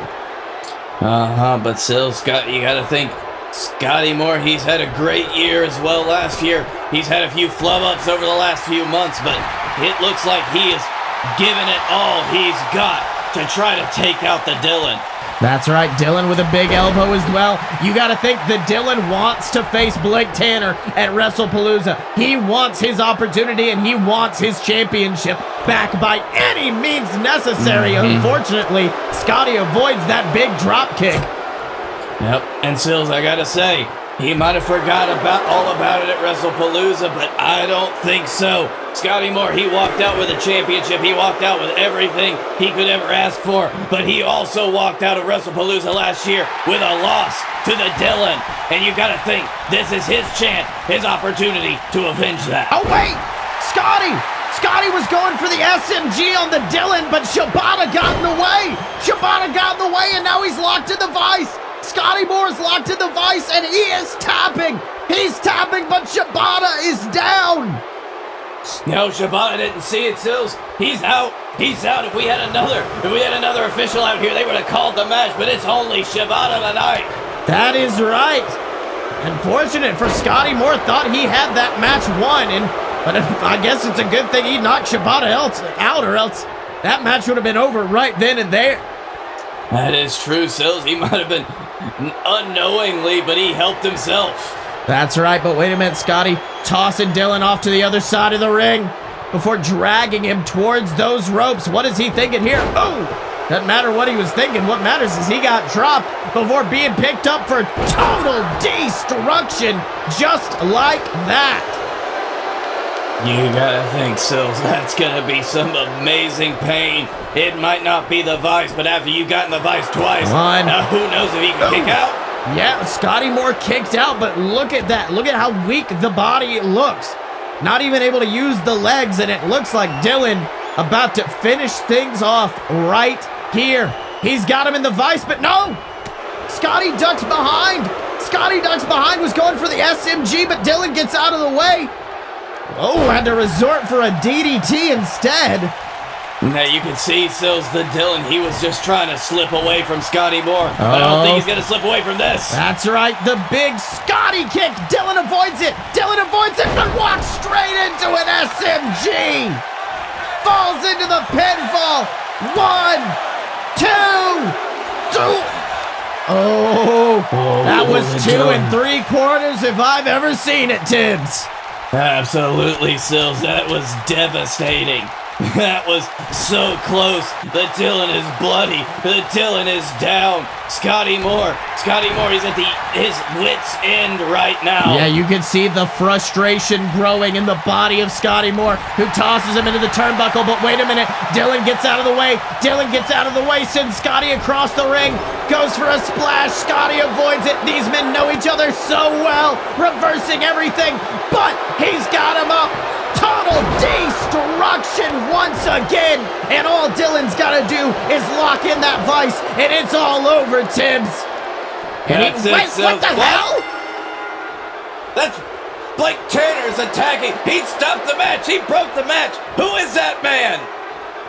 Speaker 2: But still, Scott, you gotta think, Scotty Moore, he's had a great year as well last year. He's had a few flub-ups over the last few months, but it looks like he is giving it all he's got to try to take out the Dylan.
Speaker 1: That's right, Dylan with a big elbow as well. You got to think the Dylan wants to face Blake Tanner at WrestlePalooza. He wants his opportunity and he wants his championship back by any means necessary. Unfortunately, Scotty avoids that big drop kick.
Speaker 2: Yep, and Sills, I gotta say, he might have forgot all about it at WrestlePalooza, but I don't think so. Scotty Moore, he walked out with a championship. He walked out with everything he could ever ask for, but he also walked out of WrestlePalooza last year with a loss to the Dylan. And you gotta think, this is his chance, his opportunity to avenge that.
Speaker 1: Oh, wait! Scotty was going for the SMG on the Dylan, but Shibata got in the way. Shibata got in the way, and now he's locked in the Vice. Scotty Moore's locked in the Vice, and he is tapping. He's tapping, but Shibata is down.
Speaker 2: No, Shibata didn't see it, Sills. He's out. He's out. If we had another official out here, they would have called the match, but it's only Shibata tonight.
Speaker 1: That is right. Unfortunate for Scotty Moore. Thought he had that match won, but I guess it's a good thing he knocked Shibata out, or else that match would have been over right then and there.
Speaker 2: That is true, Sills. He might have been unknowingly, but he helped himself.
Speaker 1: That's right, but wait a minute, Scotty. Tossing Dylan off to the other side of the ring before dragging him towards those ropes. What is he thinking here? Oh, doesn't matter what he was thinking. What matters is he got dropped before being picked up for total destruction just like that.
Speaker 2: You gotta think, Sills, that's gonna be some amazing pain. It might not be the Vice, but after you got in the Vice twice, now who knows if he can kick out?
Speaker 1: Yeah, Scotty Moore kicked out, but look at that. Look at how weak the body looks. Not even able to use the legs, and it looks like Dylan about to finish things off right here. He's got him in the Vice, but no! Scotty ducks behind. Was going for the SMG, but Dylan gets out of the way. Oh, had to resort for a DDT instead.
Speaker 2: Now you can see, Sills, the Dylan, he was just trying to slip away from Scotty Moore. But I don't think he's going to slip away from this.
Speaker 1: That's right, the big Scotty kick. Dylan avoids it, but walks straight into an SMG. Falls into the pinfall. 1, 2, 2. Oh, that was 2 3/4 if I've ever seen it, Tibbs.
Speaker 2: Absolutely, Sills. That was devastating. That was so close. The Dylan is bloody. The Dylan is down. Scotty Moore, he's at his wit's end right now.
Speaker 1: Yeah, you can see the frustration growing in the body of Scotty Moore, who tosses him into the turnbuckle, but wait a minute, Dylan gets out of the way, sends Scotty across the ring, goes for a splash, Scotty avoids it, these men know each other so well, reversing everything, but he's got him up. Total destruction once again, and all Dylan's got to do is lock in that vice, and it's all over, Tibbs. And what the hell?
Speaker 2: That's Blake Tanner's attacking. He stopped the match. He broke the match. Who is that man?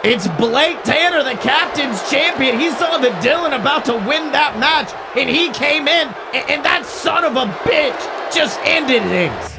Speaker 1: It's Blake Tanner, the captain's champion. He saw the Dylan about to win that match, and he came in, and that son of a bitch just ended things.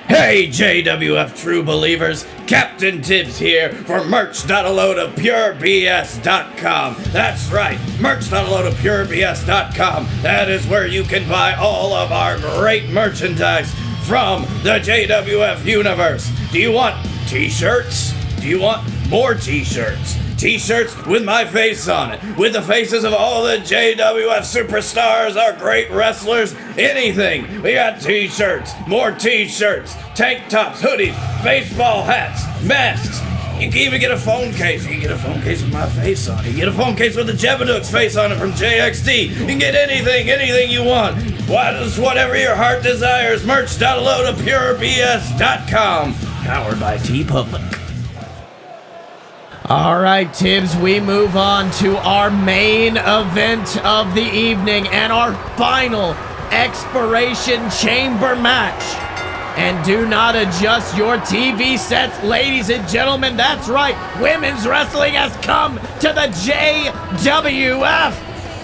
Speaker 2: Hey JWF true believers, Captain Tibbs here for merch.alodapurebs.com. That's right, merch.alodapurebs.com. That is where you can buy all of our great merchandise from the JWF universe. Do you want t-shirts? Do you want more t-shirts? T-shirts with my face on it, with the faces of all the JWF superstars, our great wrestlers, anything. We got t-shirts, more t-shirts, tank tops, hoodies, baseball hats, masks. You can even get a phone case. You can get a phone case with my face on it. You can get a phone case with the Jeb-A-Dook's face on it from JXT. You can get anything you want. Whatever your heart desires, merch.alodapurebs.com. Powered by TeePublic.
Speaker 1: All right, Tibbs, we move on to our main event of the evening and our final Expiration Chamber match. And do not adjust your TV sets, ladies and gentlemen. That's right, women's wrestling has come to the JWF.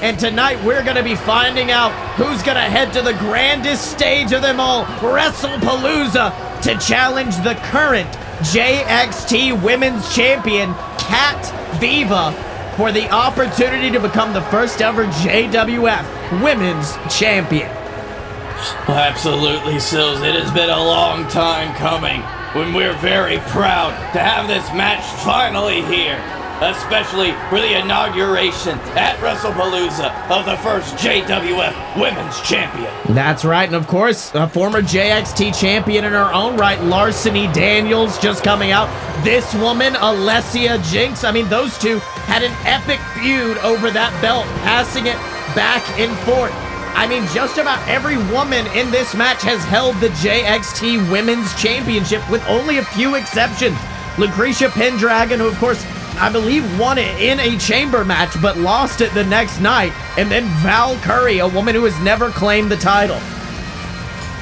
Speaker 1: And tonight we're going to be finding out who's going to head to the grandest stage of them all, WrestlePalooza, to challenge the current JXT Women's Champion, Cat Viva, for the opportunity to become the first ever JWF Women's Champion.
Speaker 2: Absolutely, Sills. It has been a long time coming, when we're very proud to have this match finally here, especially for the inauguration at WrestlePalooza of the first JWF Women's Champion.
Speaker 1: That's right, and of course, a former JXT champion in her own right, Larceny Daniels, just coming out. This woman, Alessia, Jinx, I mean, those two had an epic feud over that belt, passing it back and forth. I mean, just about every woman in this match has held the JXT Women's Championship with only a few exceptions. Lucretia Pendragon, who of course I believe won it in a chamber match but lost it the next night, and then Val Curry, a woman who has never claimed the title.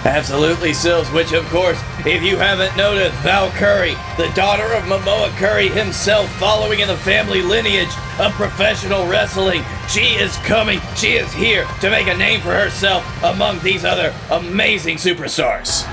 Speaker 2: Absolutely, Sills, which of course, if you haven't noticed, Val Curry, the daughter of Momoa Curry himself, following in the family lineage of professional wrestling, she is coming, she is here to make a name for herself among these other amazing superstars.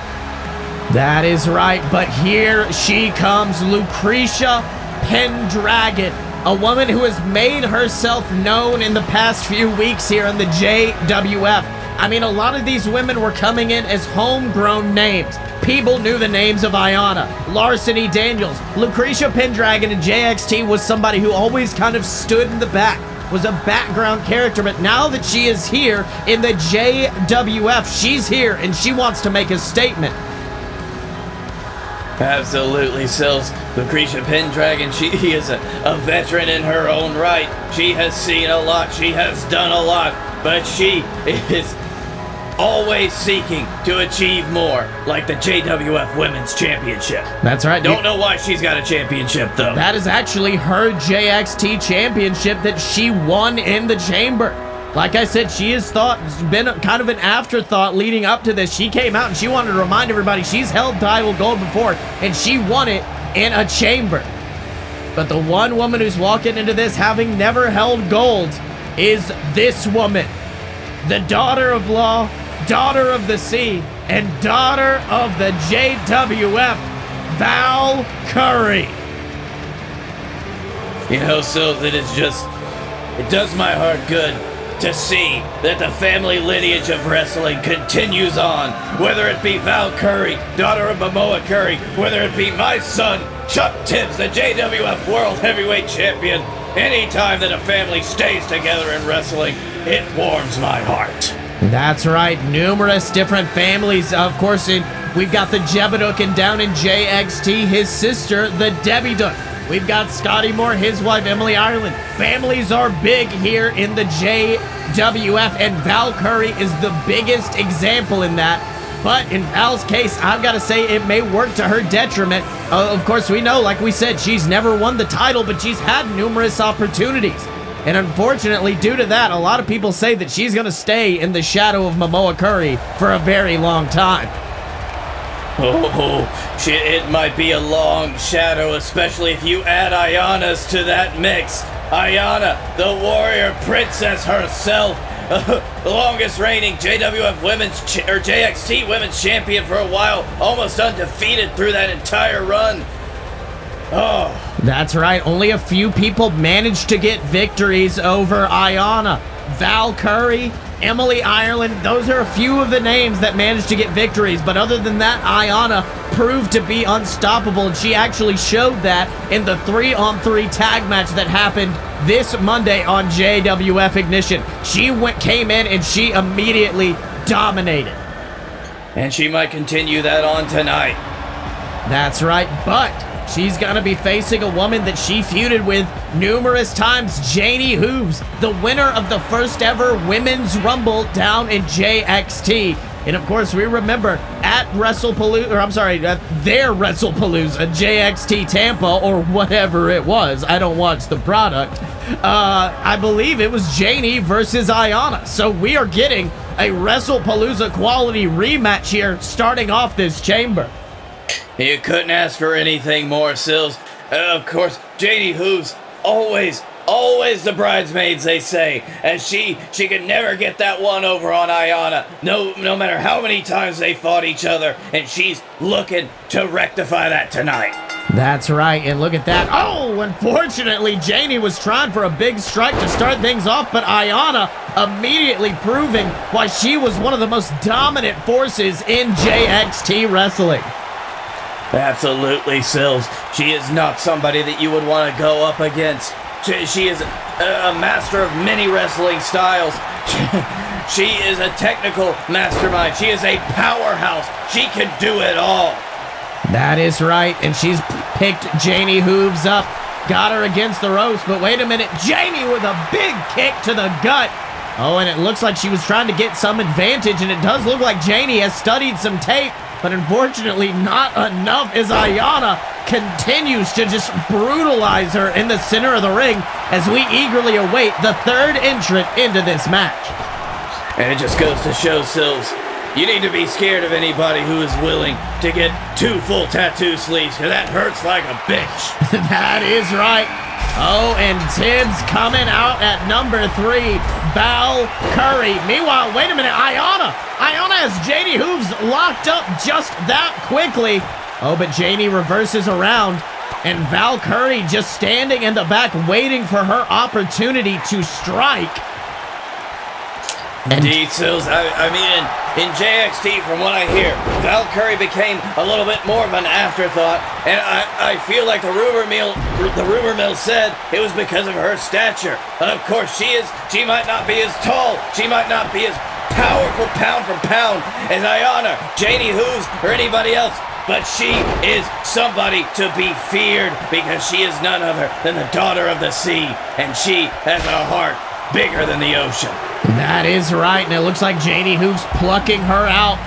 Speaker 1: That is right, but here she comes, Lucretia Pendragon, a woman who has made herself known in the past few weeks here in the JWF. I mean, a lot of these women were coming in as homegrown names. People knew the names of Aiyana, Larceny Daniels. Lucretia Pendragon in JXT was somebody who always kind of stood in the back, was a background character, but now that she is here in the JWF, she's here and she wants to make a statement.
Speaker 2: Absolutely, Sills. Lucretia Pendragon, she is a veteran in her own right. She has seen a lot, she has done a lot, but she is always seeking to achieve more, like the JWF Women's Championship.
Speaker 1: That's right.
Speaker 2: Don't know why she's got a championship, though.
Speaker 1: That is actually her JXT championship that she won in the chamber. Like I said, she has been kind of an afterthought leading up to this. She came out and she wanted to remind everybody she's held title gold before, and she won it in a chamber. But the one woman who's walking into this having never held gold is this woman, the daughter of law, daughter of the sea, and daughter of the JWF, Val Curry.
Speaker 2: You know, Sills, it does my heart good to see that the family lineage of wrestling continues on, whether it be Val Curry, daughter of Momoa Curry, whether it be my son, Chuck Tibbs, the JWF World Heavyweight Champion. Anytime that a family stays together in wrestling, it warms my heart.
Speaker 1: That's right, numerous different families. Of course, we've got the Jeb-A-Dook and down in JXT, his sister, the Debbie-Dook. We've got Scotty Moore, his wife, Emily Ireland. Families are big here in the JWF, and Val Curry is the biggest example in that. But in Val's case, I've got to say it may work to her detriment. Of course, we know, like we said, she's never won the title, but she's had numerous opportunities. And unfortunately, due to that, a lot of people say that she's going to stay in the shadow of Momoa Curry for a very long time.
Speaker 2: Oh, it might be a long shadow, especially if you add Aiyana's to that mix. Aiyana, the warrior princess herself, the longest reigning JWF or JXT women's champion for a while, almost undefeated through that entire run. Oh.
Speaker 1: That's right, only a few people managed to get victories over Aiyana. Val Curry, Emily Ireland, those are a few of the names that managed to get victories, but other than that, Aiyana proved to be unstoppable, and she actually showed that in the 3-on-3 tag match that happened this Monday on JWF Ignition. She came in and she immediately dominated.
Speaker 2: And she might continue that on tonight.
Speaker 1: That's right, but she's gonna be facing a woman that she feuded with numerous times, Janie Hooves, the winner of the first ever Women's Rumble down in JXT. And of course, we remember at their WrestlePalooza, JXT Tampa, or whatever it was. I don't watch the product. I believe it was Janie versus Aiyana. So we are getting a WrestlePalooza quality rematch here, starting off this chamber.
Speaker 2: You couldn't ask for anything more, Sills. Of course, Janie Hooves, always the bridesmaids, they say. And she could never get that one over on Aiyana, no matter how many times they fought each other. And she's looking to rectify that tonight.
Speaker 1: That's right, and look at that. Oh, unfortunately, Janie was trying for a big strike to start things off, but Aiyana immediately proving why she was one of the most dominant forces in JXT wrestling.
Speaker 2: Absolutely, Sills. She is not somebody that you would want to go up against. She is a master of many wrestling styles. She is a technical mastermind. She is a powerhouse. She can do it all.
Speaker 1: That is right, and she's picked Janie Hooves up, got her against the ropes, but wait a minute, Janie with a big kick to the gut. Oh, and it looks like she was trying to get some advantage, and it does look like Janie has studied some tape, but unfortunately not enough as Aiyana continues to just brutalize her in the center of the ring as we eagerly await the third entrant into this match.
Speaker 2: And it just goes to show, Sills, you need to be scared of anybody who is willing to get 2 full tattoo sleeves, because that hurts like a bitch.
Speaker 1: That is right. Oh, and Tibbs coming out at number 3, Val Curry. Meanwhile, wait a minute, Aiyana has Janie Hooves locked up just that quickly. Oh, but Janie reverses around, and Val Curry just standing in the back waiting for her opportunity to strike.
Speaker 2: Indeed, Sills. I mean, in JXT, from what I hear, Val Curry became a little bit more of an afterthought, and I feel like the rumor mill said it was because of her stature. And of course, she might not be as tall, she might not be as powerful pound for pound as Aiyana, Janie Hooves, or anybody else, but she is somebody to be feared because she is none other than the daughter of the sea, and she has a heart bigger than the ocean.
Speaker 1: That is right, and it looks like Janie Hooves plucking her out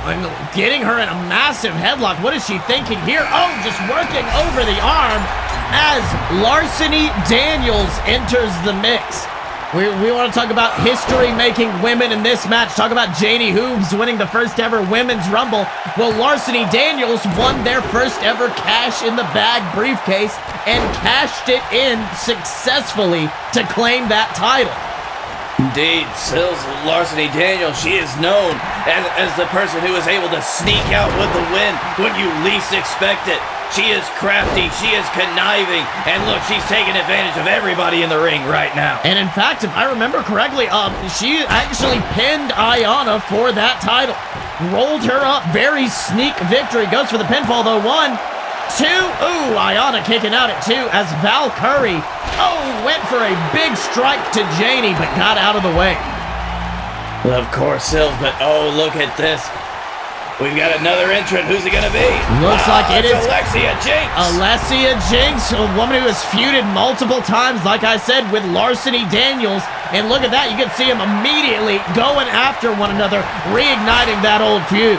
Speaker 1: and getting her in a massive headlock. What is she thinking here? Oh, just working over the arm as Larceny Daniels enters the mix. We want to talk about history-making women in this match. Talk about Janie Hooves winning the first ever Women's Rumble. Well, Larceny Daniels won their first ever cash-in-the-bag briefcase and cashed it in successfully to claim that title.
Speaker 2: Indeed, Sills, Larceny Daniels, she is known as the person who is able to sneak out with the win when you least expect it. She is crafty, she is conniving, and look, she's taking advantage of everybody in the ring right now.
Speaker 1: And in fact, if I remember correctly, she actually pinned Aiyana for that title. Rolled her up, very sneak victory, goes for the pinfall though, 1, 2. Ooh, Aiyana kicking out at 2 as Valkyrie, went for a big strike to Janie, but got out of the way.
Speaker 2: Of course, Sills, but look at this. We've got another entrant. Who's it going to be?
Speaker 1: Looks like it is
Speaker 2: Alessia Jinx.
Speaker 1: Alessia Jinx, a woman who has feuded multiple times, like I said, with Larceny Daniels. And look at that. You can see them immediately going after one another, reigniting that old feud.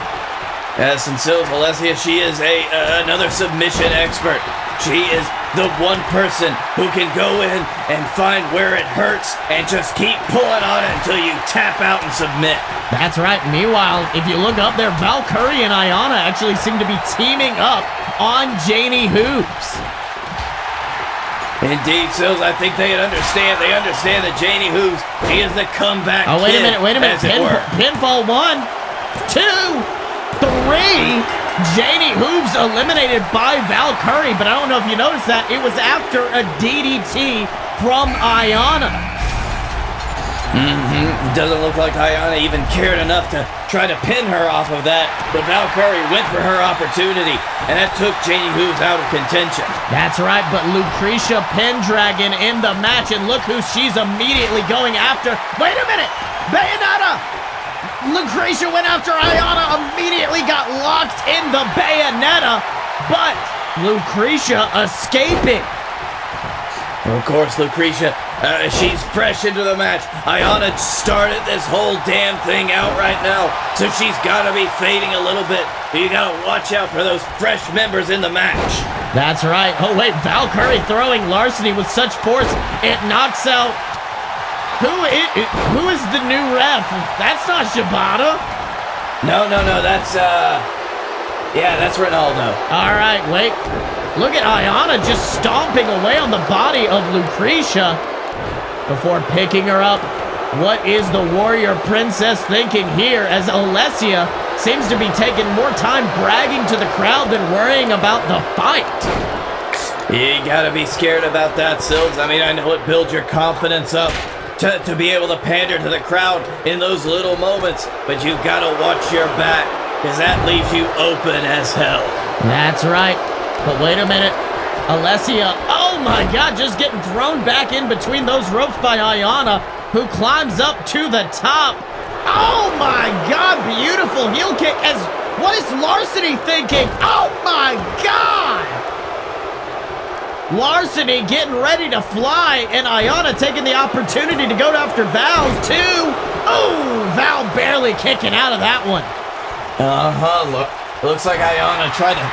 Speaker 2: Yes, and Sills, Alessia, she is another submission expert. She is the one person who can go in and find where it hurts and just keep pulling on it until you tap out and submit.
Speaker 1: That's right. Meanwhile, if you look up there, Valkyrie and Aiyana actually seem to be teaming up on Janie Hooves.
Speaker 2: Indeed, Sills, I think they understand. They understand that Janie Hooves, she is the comeback
Speaker 1: wait
Speaker 2: kid,
Speaker 1: a minute.
Speaker 2: as it were.
Speaker 1: Pinfall 1, 2, 3. Janie Hooves eliminated by Valkyrie, but I don't know if you noticed that. It was after a DDT from Aiyana.
Speaker 2: It doesn't look like Aiyana even cared enough to try to pin her off of that, but Valkyrie went for her opportunity, and that took Janie Hooves out of contention.
Speaker 1: That's right, but Lucretia Pendragon in the match, and look who she's immediately going after. Wait a minute! Bayonetta! Lucretia went after Aiyana, immediately got locked in the Bayonetta, but Lucretia escaping.
Speaker 2: Of course, Lucretia, she's fresh into the match. Aiyana started this whole damn thing out right now, so she's got to be fading a little bit. But you got to watch out for those fresh members in the match.
Speaker 1: That's right. Oh, wait, Valkyrie throwing Larceny with such force, it knocks out... Who is the new ref? That's not Shibata.
Speaker 2: No, that's, that's Ronaldo.
Speaker 1: All right, wait. Look at Aiyana just stomping away on the body of Lucretia before picking her up. What is the warrior princess thinking here as Alessia seems to be taking more time bragging to the crowd than worrying about the fight?
Speaker 2: You gotta be scared about that, Sills. I mean, I know it builds your confidence up to be able to pander to the crowd in those little moments, but you gotta watch your back, because that leaves you open as hell.
Speaker 1: That's right. But wait a minute. Alessia, oh my god, just getting thrown back in between those ropes by Aiyana, who climbs up to the top. Oh my god, beautiful heel kick. What is Larceny thinking? Oh my god! Larceny getting ready to fly, and Aiyana taking the opportunity to go after Val, too. Oh, Val barely kicking out of that one.
Speaker 2: Looks like Aiyana tried to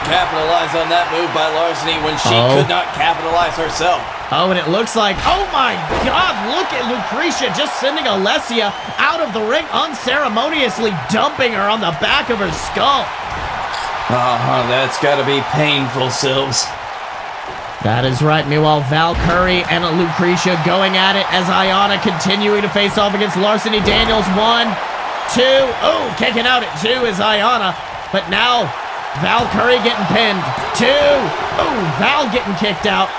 Speaker 2: capitalize on that move by Larceny when she could not capitalize herself.
Speaker 1: Oh, and it looks like, oh my god, look at Lucretia just sending Alessia out of the ring, unceremoniously dumping her on the back of her skull.
Speaker 2: That's gotta be painful, Sills.
Speaker 1: That is right. Meanwhile, Valkyrie and Lucretia going at it as Aiyana continuing to face off against Larceny Daniels. 1, 2. Oh, kicking out at 2 is Aiyana. But now, Valkyrie getting pinned. 2. Oh, Val getting kicked out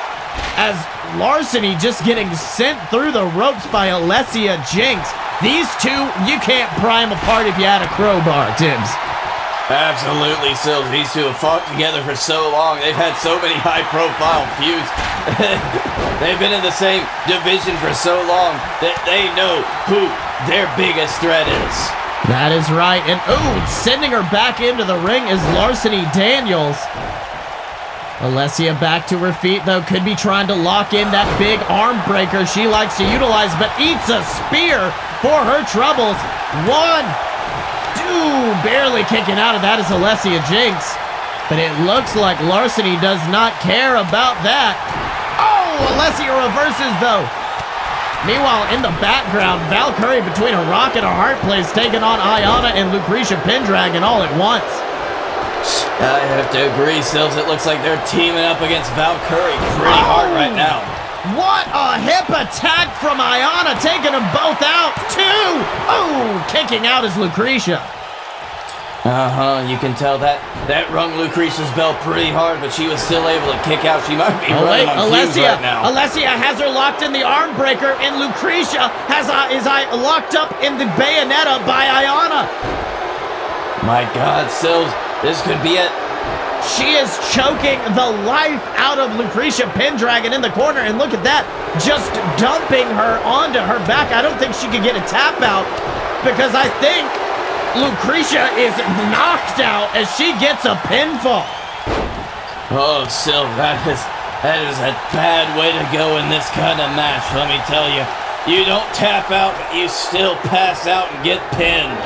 Speaker 1: as Larceny just getting sent through the ropes by Alessia Jinx. These two, you can't pry them apart if you had a crowbar, Tibbs.
Speaker 2: Absolutely, Sills. These two have fought together for so long. They've had so many high-profile feuds. They've been in the same division for so long that they know who their biggest threat is.
Speaker 1: That is right. And, sending her back into the ring is Larceny Daniels. Alessia back to her feet, though. Could be trying to lock in that big arm breaker she likes to utilize, but eats a spear for her troubles. 1, 2, barely kicking out of that is Alessia Jinx. But it looks like Larceny does not care about that. Oh, Alessia reverses, though. Meanwhile, in the background, Valkyrie between a rock and a hard place taking on Aiyana and Lucretia Pendragon all at once.
Speaker 2: I have to agree, Sills. It looks like they're teaming up against Valkyrie pretty hard right now.
Speaker 1: What a hip attack from Aiyana, taking them both out. 2. Oh, kicking out is Lucretia.
Speaker 2: You can tell that rung Lucretia's bell pretty hard, but she was still able to kick out. She might be running on fumes right now.
Speaker 1: Alessia has her locked in the arm breaker, and Lucretia is locked up in the Bayonetta by Aiyana.
Speaker 2: My God, Sills, this could be it.
Speaker 1: She is choking the life out of Lucretia Pendragon in the corner, and look at that, just dumping her onto her back. I don't think she could get a tap out because I think Lucretia is knocked out as she gets a pinfall.
Speaker 2: Oh, Sylv, that is a bad way to go in this kind of match, let me tell you. You don't tap out, but you still pass out and get pinned.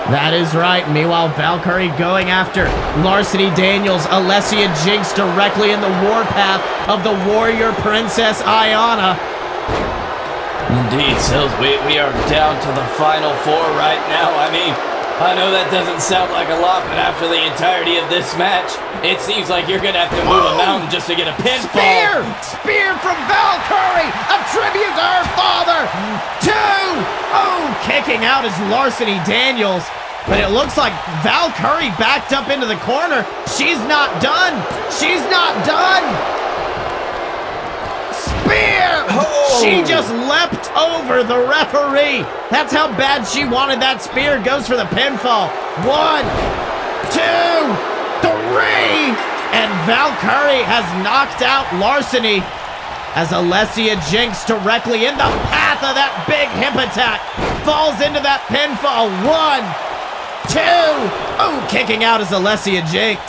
Speaker 1: That is right. Meanwhile, Valkyrie going after Larceny Daniels, Alessia Jinx directly in the warpath of the warrior princess Aiyana.
Speaker 2: Indeed, Sylv, we are down to the final four right now. I mean, I know that doesn't sound like a lot, but after the entirety of this match, it seems like you're going to have to move a mountain just to get a pinfall.
Speaker 1: Spear from Valkyrie, a tribute to her father. 2. Oh, kicking out is Larceny Daniels. But it looks like Valkyrie backed up into the corner. She's not done. She's not done. Spear!
Speaker 2: Oh.
Speaker 1: She just leapt over the referee. That's how bad she wanted that spear. Goes for the pinfall. 1, 2, 3. And Valkyrie has knocked out Larceny as Alessia Jinx directly in the path of that big hip attack. Falls into that pinfall. 1, 2. Oh, kicking out is Alessia Jinx.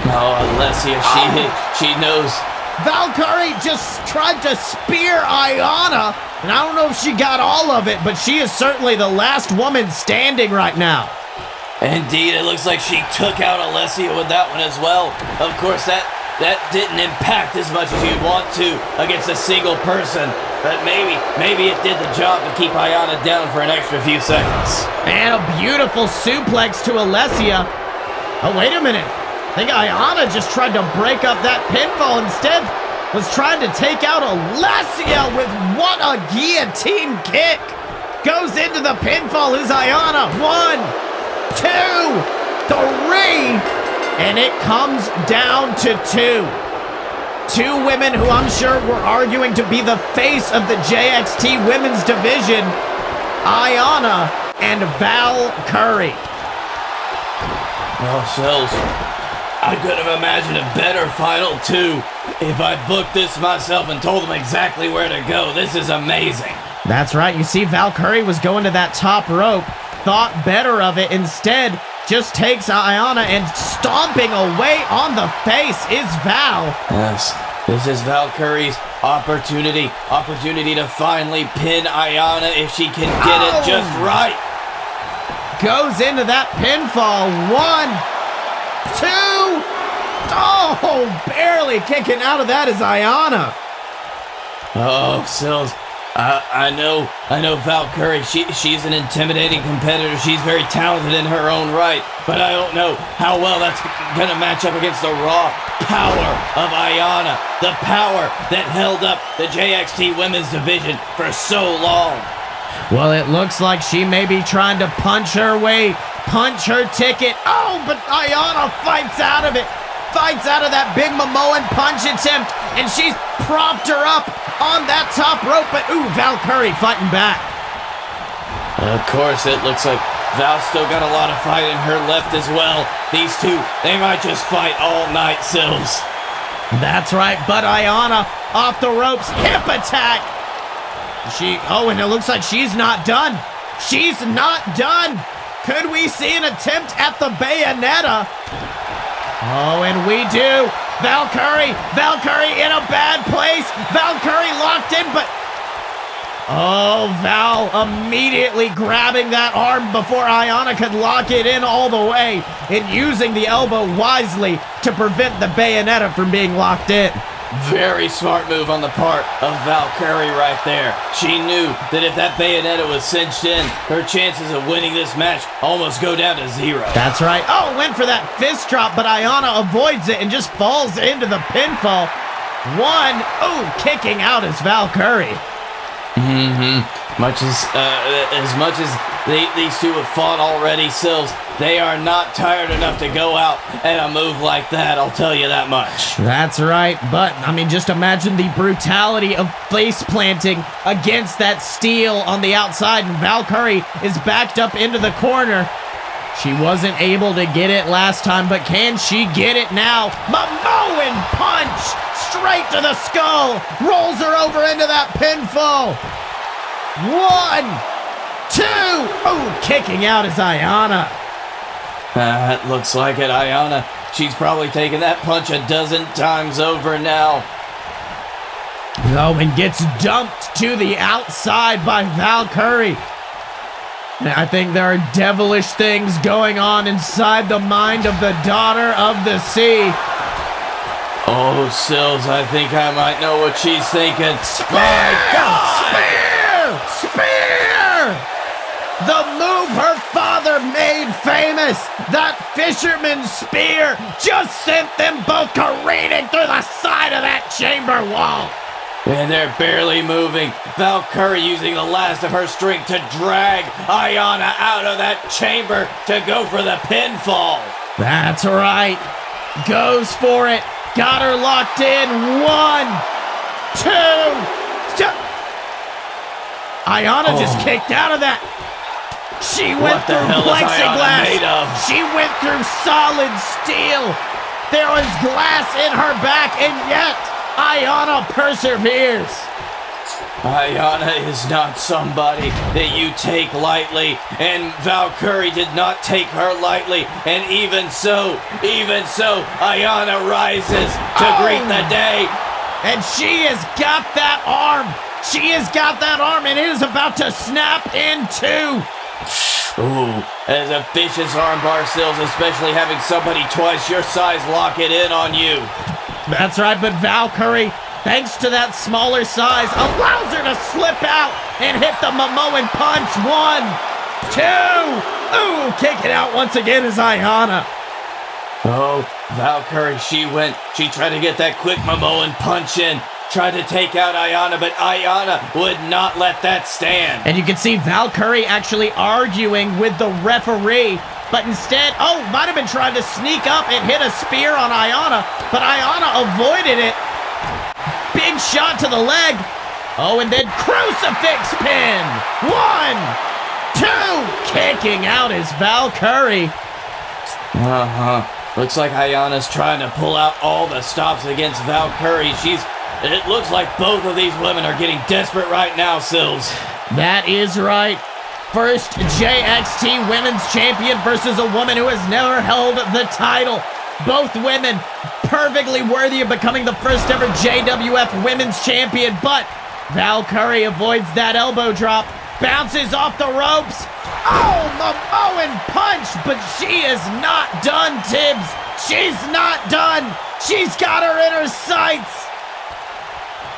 Speaker 2: Oh, Alessia, she knows.
Speaker 1: Valkyrie just tried to spear Aiyana, and I don't know if she got all of it, but she is certainly the last woman standing right now.
Speaker 2: Indeed, it looks like she took out Alessia with that one as well. Of course, that didn't impact as much as you'd want to against a single person, but maybe it did the job to keep Aiyana down for an extra few seconds.
Speaker 1: And a beautiful suplex to Alessia. Oh, wait a minute. I think Aiyana just tried to break up that pinfall. Instead, was trying to take out Alessia with what a guillotine kick. Goes into the pinfall is Aiyana. 1, 2, 3. And it comes down to 2. 2 women who I'm sure were arguing to be the face of the JXT women's division. Aiyana and Valkyrie.
Speaker 2: Oh, Shells, I could have imagined a better final 2 if I booked this myself and told them exactly where to go. This is amazing.
Speaker 1: That's right. You see, Valkyrie was going to that top rope, thought better of it. Instead, just takes Aiyana and stomping away on the face is Val.
Speaker 2: Yes, this is Valkyrie's opportunity to finally pin Aiyana if she can get it just right.
Speaker 1: Goes into that pinfall. 1, 2. Oh, barely kicking out of that is Aiyana.
Speaker 2: Oh, Sills, I know Valkyrie. She's an intimidating competitor. She's very talented in her own right, but I don't know how well that's gonna match up against the raw power of Aiyana, the power that held up the JXT women's division for so long.
Speaker 1: Well, it looks like she may be trying to punch her ticket. Oh, but Aiyana fights out of it. Fights out of that big Momoan punch attempt, and she's propped her up on that top rope, but ooh, Valkyrie fighting back.
Speaker 2: Of course, it looks like Val's still got a lot of fight in her left as well. These two, they might just fight all night, Sills.
Speaker 1: That's right, but Aiyana off the ropes, hip attack. And it looks like she's not done. She's not done. Could we see an attempt at the Bayonetta? Oh, and we do. Valkyrie in a bad place. Valkyrie locked in, but... Oh, Val immediately grabbing that arm before Aiyana could lock it in all the way and using the elbow wisely to prevent the Bayonetta from being locked in.
Speaker 2: Very smart move on the part of Valkyrie right there. She knew that if that Bayonetta was cinched in, her chances of winning this match almost go down to 0.
Speaker 1: That's right. Oh, went for that fist drop, but Aiyana avoids it and just falls into the pinfall. 1. Oh, kicking out is Valkyrie.
Speaker 2: Much as these two have fought already, Sills, they are not tired enough to go out and a move like that, I'll tell you that much.
Speaker 1: That's right, but, I mean, just imagine the brutality of face planting against that steel on the outside, and Valkyrie is backed up into the corner. She wasn't able to get it last time, but can she get it now? Momoan punch straight to the skull. Rolls her over into that pinfall. 1, 2. Oh, kicking out is Aiyana.
Speaker 2: That looks like it, Aiyana. She's probably taken that punch a dozen times over now.
Speaker 1: Oh, and gets dumped to the outside by Valkyrie. And I think there are devilish things going on inside the mind of the daughter of the sea.
Speaker 2: Oh, Sills, I think I might know what she's thinking.
Speaker 1: Spear! Spear! The move her father made famous. That fisherman's spear just sent them both careening through the side of that chamber wall.
Speaker 2: And they're barely moving. Valkyrie using the last of her strength to drag Aiyana out of that chamber to go for the pinfall.
Speaker 1: That's right. Goes for it. Got her locked in. 1, 2. Aiyana just kicked out of that. She went
Speaker 2: What the
Speaker 1: through
Speaker 2: hell is Aiyana
Speaker 1: plexiglass.
Speaker 2: made of?
Speaker 1: She went through solid steel. There was glass in her back, and yet Aiyana perseveres.
Speaker 2: Aiyana is not somebody that you take lightly, and Valkyrie did not take her lightly, and even so, Aiyana rises to greet the day.
Speaker 1: And she has got that arm. She has got that arm, and it is about to snap in two.
Speaker 2: Ooh, that is a vicious armbar, Sills, especially having somebody twice your size lock it in on you.
Speaker 1: That's right, but Valkyrie, thanks to that smaller size, allows her to slip out and hit the Momoan punch. 1, 2. Ooh, kicking out once again is Aiyana.
Speaker 2: Oh, Valkyrie, she tried to get that quick Momoan punch in, tried to take out Aiyana, but Aiyana would not let that stand.
Speaker 1: And you can see Valkyrie actually arguing with the referee, but instead, might have been trying to sneak up and hit a spear on Aiyana, but Aiyana avoided it. Big shot to the leg. Oh, and then crucifix pin. 1, 2. Kicking out is Valkyrie.
Speaker 2: Looks like Aiyana's trying to pull out all the stops against Valkyrie. It looks like both of these women are getting desperate right now, Sills.
Speaker 1: That is right. First JXT Women's Champion versus a woman who has never held the title. Both women perfectly worthy of becoming the first ever JWF Women's Champion, but Valkyrie avoids that elbow drop, bounces off the ropes. Oh, Momoan punch, but she is not done, Tibbs. She's not done. She's got her in her sights.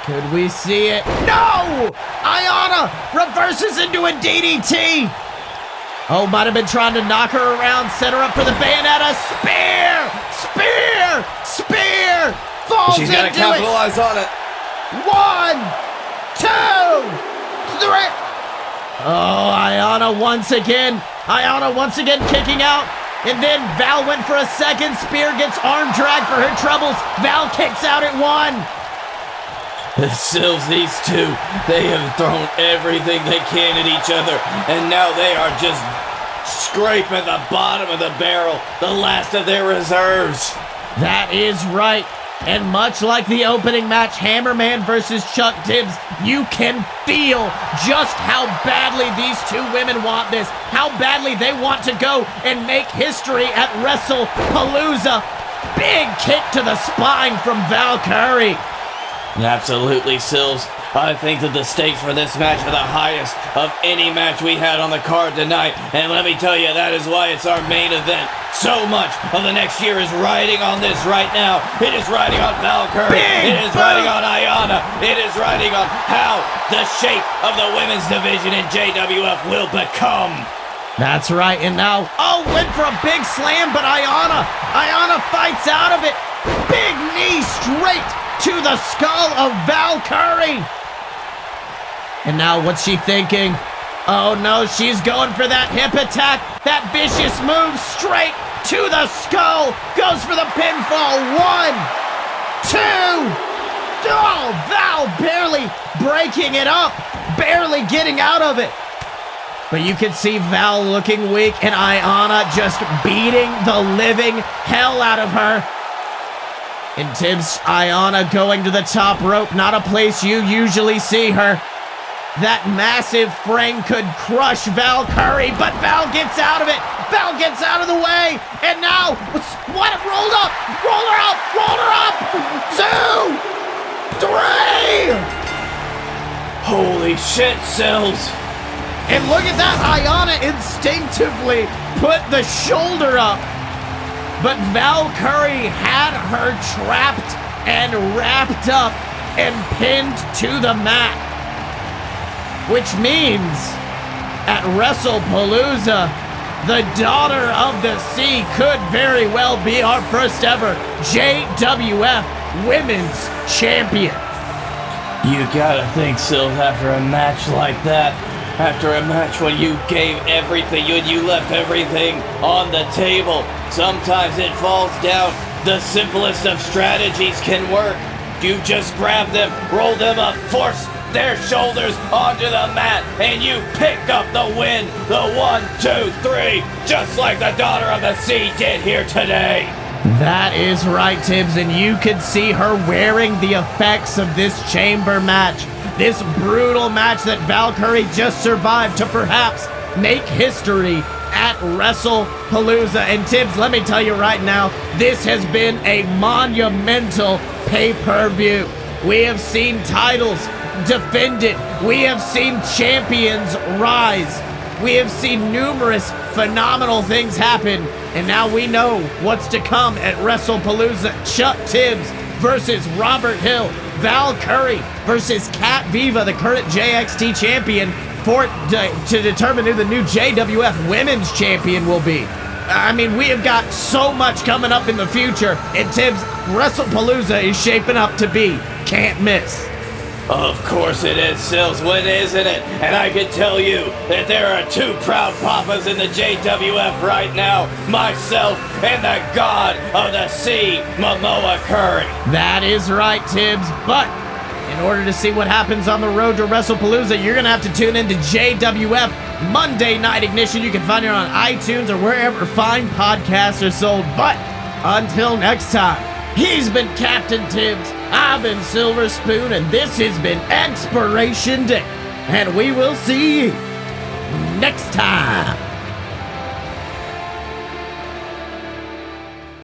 Speaker 1: Could we see it? No! Aiyana reverses into a DDT. Oh, might have been trying to knock her around, set her up for the Bayonetta. Spear! Spear! Spear! Falls
Speaker 2: She's got to
Speaker 1: into it.
Speaker 2: capitalize on it.
Speaker 1: 1, 2, 3. Oh, Aiyana once again kicking out. And then Val went for a second. Spear gets arm drag for her troubles. Val kicks out at 1.
Speaker 2: Sills, these two, they have thrown everything they can at each other, and now they are just scraping the bottom of the barrel, the last of their reserves.
Speaker 1: That is right. And much like the opening match, Hammerman versus Chuck Tibbs, you can feel just how badly these two women want this, how badly they want to go and make history at WrestlePalooza. Big kick to the spine from Valkyrie.
Speaker 2: Absolutely, Sills. I think that the stakes for this match are the highest of any match we had on the card tonight, and let me tell you, that is why it's our main event. So much of the next year is riding on this right now. It is riding on Valkyrie. It is riding on Aiyana. It is riding on how the shape of the women's division in JWF will become.
Speaker 1: That's right, and now, went for a big slam, but Aiyana fights out of it. Big knee straight to the skull of Valkyrie. And now what's she thinking? Oh no, she's going for that hip attack. That vicious move straight to the skull. Goes for the pinfall. 1, 2. Oh, Val barely breaking it up. Barely getting out of it. But you can see Val looking weak and Aiyana just beating the living hell out of her. And Tibbs, Aiyana going to the top rope, not a place you usually see her. That massive frame could crush Val Curry, but Val gets out of it. Val gets out of the way. And now, what? Rolled up. Roll her up. Roll her up. 2, 3.
Speaker 2: Holy shit, Sills.
Speaker 1: And look at that. Aiyana instinctively put the shoulder up. But Val Curry had her trapped and wrapped up and pinned to the mat. Which means at WrestlePalooza, the Daughter of the Sea could very well be our first ever JWF Women's Champion.
Speaker 2: You gotta think, Sills, after a match like that, after a match when you gave everything, you left everything on the table, sometimes it falls down. The simplest of strategies can work. You just grab them, roll them up, force their shoulders onto the mat, and you pick up the win. The 1, 2, 3, just like the Daughter of the Sea did here today.
Speaker 1: That is right, Tibbs, and you can see her wearing the effects of this chamber match. This brutal match that Val Curry just survived to perhaps make history at WrestlePalooza. And Tibbs, let me tell you right now, this has been a monumental pay-per-view. We have seen titles defended. We have seen champions rise. We have seen numerous phenomenal things happen. And now we know what's to come at WrestlePalooza. Chuck Tibbs versus Robert Hill. Val Curry versus Cat Viva, the current JXT champion, to determine who the new JWF Women's Champion will be. I mean, we have got so much coming up in the future, and Tibbs, WrestlePalooza is shaping up to be can't miss.
Speaker 2: Of course it is, Sills. When isn't it? And I can tell you that there are 2 proud papas in the JWF right now, myself and the God of the Sea, Momoa Curry.
Speaker 1: That is right, Tibbs, but in order to see what happens on the road to WrestlePalooza, you're going to have to tune into JWF Monday Night Ignition. You can find it on iTunes or wherever fine podcasts are sold. But until next time, he's been Captain Tibbs, I've been Silver Spoon, and this has been Expiration Date. And we will see you next time.